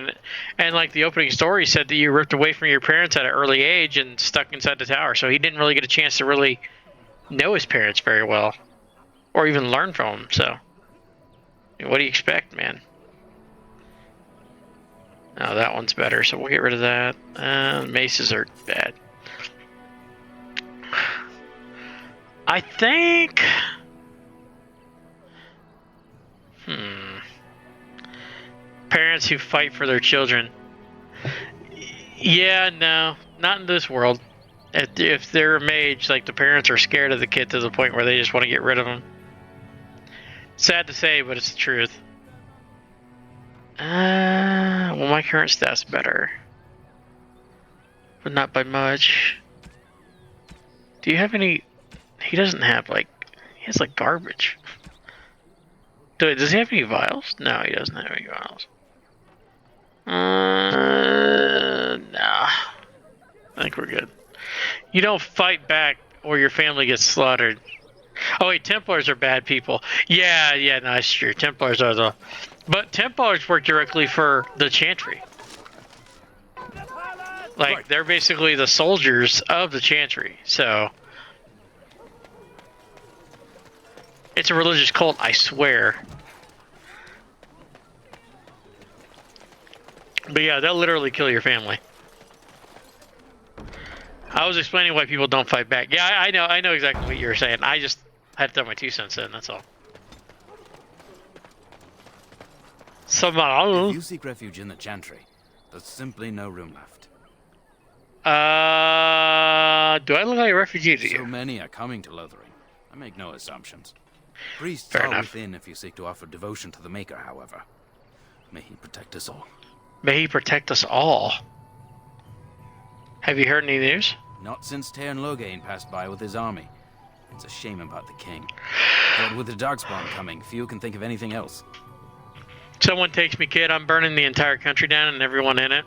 and like the opening story said that you ripped away from your parents at an early age and stuck inside the tower, so he didn't really get a chance to really know his parents very well, or even learn from them. So, what do you expect, man? Oh, that one's better, so we'll get rid of that. Maces are bad. I think. Parents who fight for their children. Yeah, no, not in this world. If they're a mage, like, the parents are scared of the kid to the point where they just want to get rid of them. Sad to say, but it's the truth. Well, my current stat's better, but not by much. Do you have any? He doesn't have, like, he has like garbage. Does he have any vials? No, he doesn't have any vials. Nah. I think we're good. You don't fight back or your family gets slaughtered. Oh wait, Templars are bad people. Yeah, no, that's true. Templars are the... But Templars work directly for the Chantry. Like, they're basically the soldiers of the Chantry, so... It's a religious cult, I swear. But yeah, they'll literally kill your family. I was explaining why people don't fight back. Yeah, I know exactly what you're saying. I just had to throw my 2 cents in, that's all. If you seek refuge in the Chantry, there's simply no room left. Do I look like a refugee to you? So many are coming to Lothering. I make no assumptions. Priests Fair are enough. within if you seek to offer devotion to the Maker, however. May he protect us all. May he protect us all. Have you heard any news? Not since Tairn Logain passed by with his army. It's a shame about the king. But with the Darkspawn coming, few can think of anything else. Someone takes me, kid, I'm burning the entire country down and everyone in it.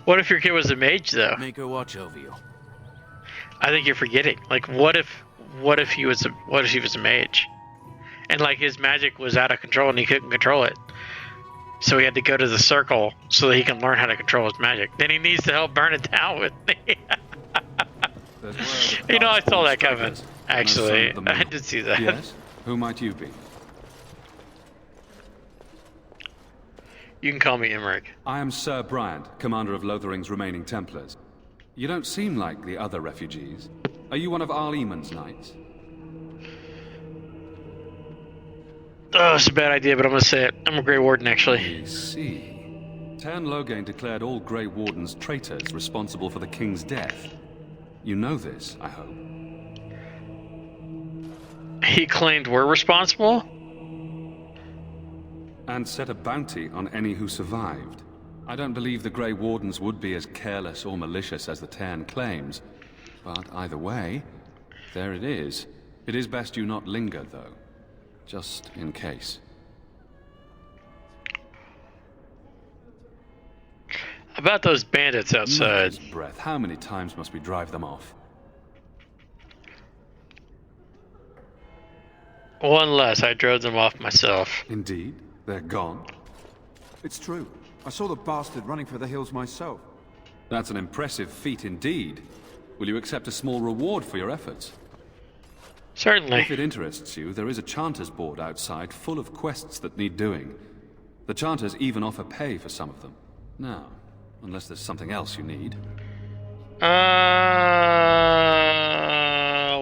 What if your kid was a mage, though? Maker watch over you. I think you're forgetting. Like, what if he was a mage, and like his magic was out of control and he couldn't control it, so he had to go to the circle so that he can learn how to control his magic. Then he needs to help burn it down with me. You know, I saw that coming. Actually, I did see that. Yes. Who might you be? You can call me Imric. I am Sir Bryant, commander of Lothering's remaining Templars. You don't seem like the other refugees. Are you one of Arl Eamon's knights? Oh, it's a bad idea, but I'm gonna say it. I'm a Grey Warden, actually. I see. Tairn Logain declared all Grey Wardens traitors responsible for the king's death. You know this, I hope. He claimed we're responsible? And set a bounty on any who survived. I don't believe the Grey Wardens would be as careless or malicious as the Tairn claims. But either way, there it is. It is best you not linger, though. Just in case. About those bandits outside. Nice breath. How many times must we drive them off? One less. I drove them off myself. Indeed. They're gone. It's true. I saw the bastard running for the hills myself. That's an impressive feat indeed. Will you accept a small reward for your efforts? Certainly. If it interests you, there is a Chanters board outside full of quests that need doing. The Chanters even offer pay for some of them. Now, unless there's something else you need. Well,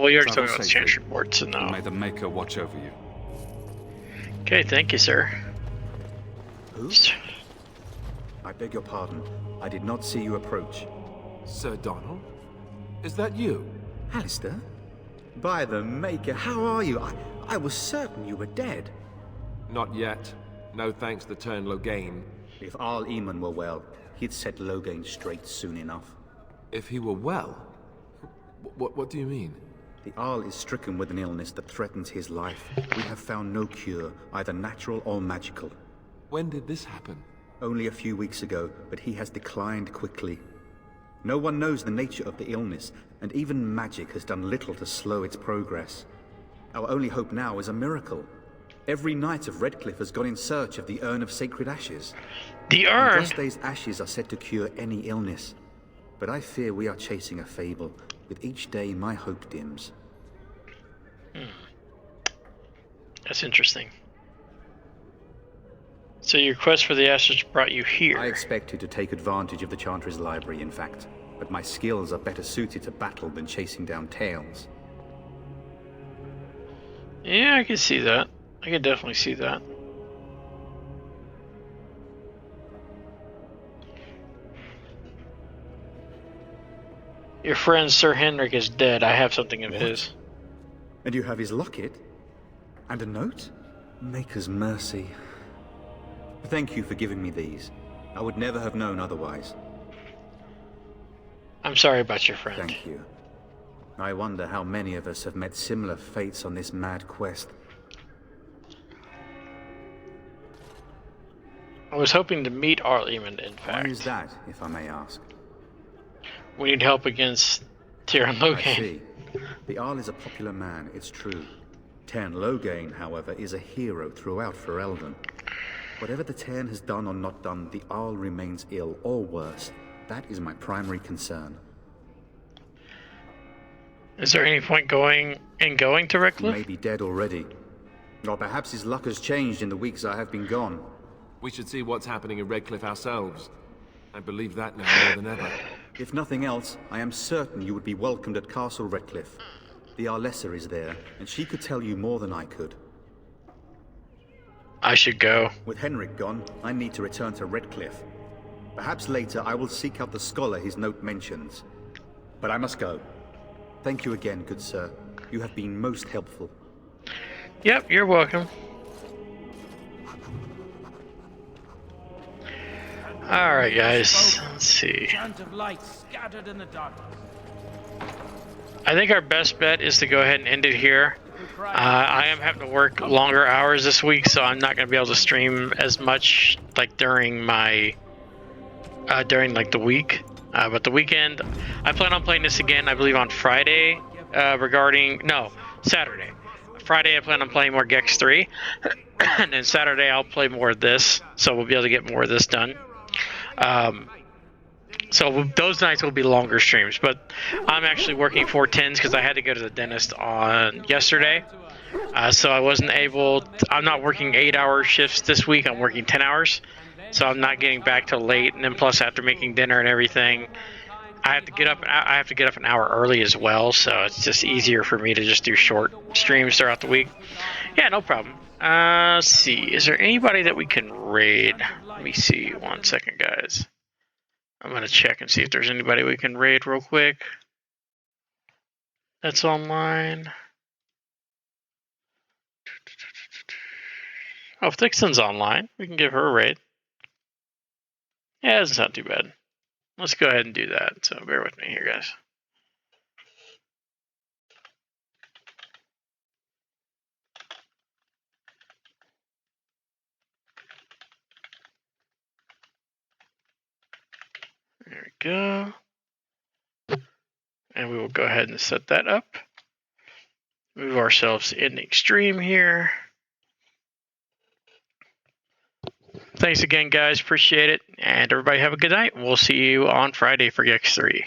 you already told me about the Chantry board, so no. May the Maker watch over you. Okay, thank you, sir. Who? I beg your pardon. I did not see you approach. Sir Donald? Is that you? Alistair? By the Maker, how are you? I was certain you were dead. Not yet. No thanks to Tairn Logain. If Arl Eamon were well, he'd set Logain straight soon enough. If he were well? What do you mean? The Arl is stricken with an illness that threatens his life. We have found no cure, either natural or magical. When did this happen? Only a few weeks ago, but he has declined quickly. No one knows the nature of the illness, and even magic has done little to slow its progress. Our only hope now is a miracle. Every knight of Redcliffe has gone in search of the Urn of Sacred Ashes. The urn? These ashes are said to cure any illness. But I fear we are chasing a fable. With each day, my hope dims. That's interesting. So your quest for the ashes brought you here. I expected to take advantage of the Chantry's library, in fact. But my skills are better suited to battle than chasing down tales. Yeah, I can see that. I can definitely see that. Your friend Sir Henrik is dead. I have something of his. And you have his locket? And a note? Maker's mercy. Thank you for giving me these. I would never have known otherwise. I'm sorry about your friend. Thank you. I wonder how many of us have met similar fates on this mad quest. I was hoping to meet Arl Eamon, in fact. Why is that, if I may ask? We need help against Tairn Logain. I see. The Arl is a popular man, it's true. Tairn Logain, however, is a hero throughout Ferelden. Whatever the Tairn has done or not done, the Arl remains ill, or worse. That is my primary concern. Is there any point going to Redcliffe? He may be dead already. Or perhaps his luck has changed in the weeks I have been gone. We should see what's happening in Redcliffe ourselves. I believe that now more than ever. If nothing else, I am certain you would be welcomed at Castle Redcliffe. The Arlessa is there, and she could tell you more than I could. I should go. With Henrik gone, I need to return to Redcliffe. Perhaps later I will seek out the scholar his note mentions. But I must go. Thank you again, good sir. You have been most helpful. Yep, you're welcome. Alright, guys. Let's see. Chant of light scattered in the darkness. I think our best bet is to go ahead and end it here. I am having to work longer hours this week, so I'm not going to be able to stream as much like during my during the week. But the weekend, I plan on playing this again. I believe on Friday. Saturday. Friday, I plan on playing more Gex 3, and then Saturday I'll play more of this. So we'll be able to get more of this done. So those nights will be longer streams, but I'm actually working 410s because I had to go to the dentist on yesterday. So I wasn't able I'm not working 8-hour shifts this week. I'm working 10 hours. So I'm not getting back till late, and then plus after making dinner and everything, I have to get up an hour early as well, so it's just easier for me to just do short streams throughout the week. Yeah, no problem. Let's see. Is there anybody that we can raid? Let me see. 1 second, guys. I'm going to check and see if there's anybody we can raid real quick. That's online. Oh, if Dixon's online, we can give her a raid. Yeah, that's not too bad. Let's go ahead and do that. So bear with me here, guys. There we go. And we will go ahead and set that up. Move ourselves to ending stream here. Thanks again, guys. Appreciate it. And everybody have a good night. We'll see you on Friday for Gex 3.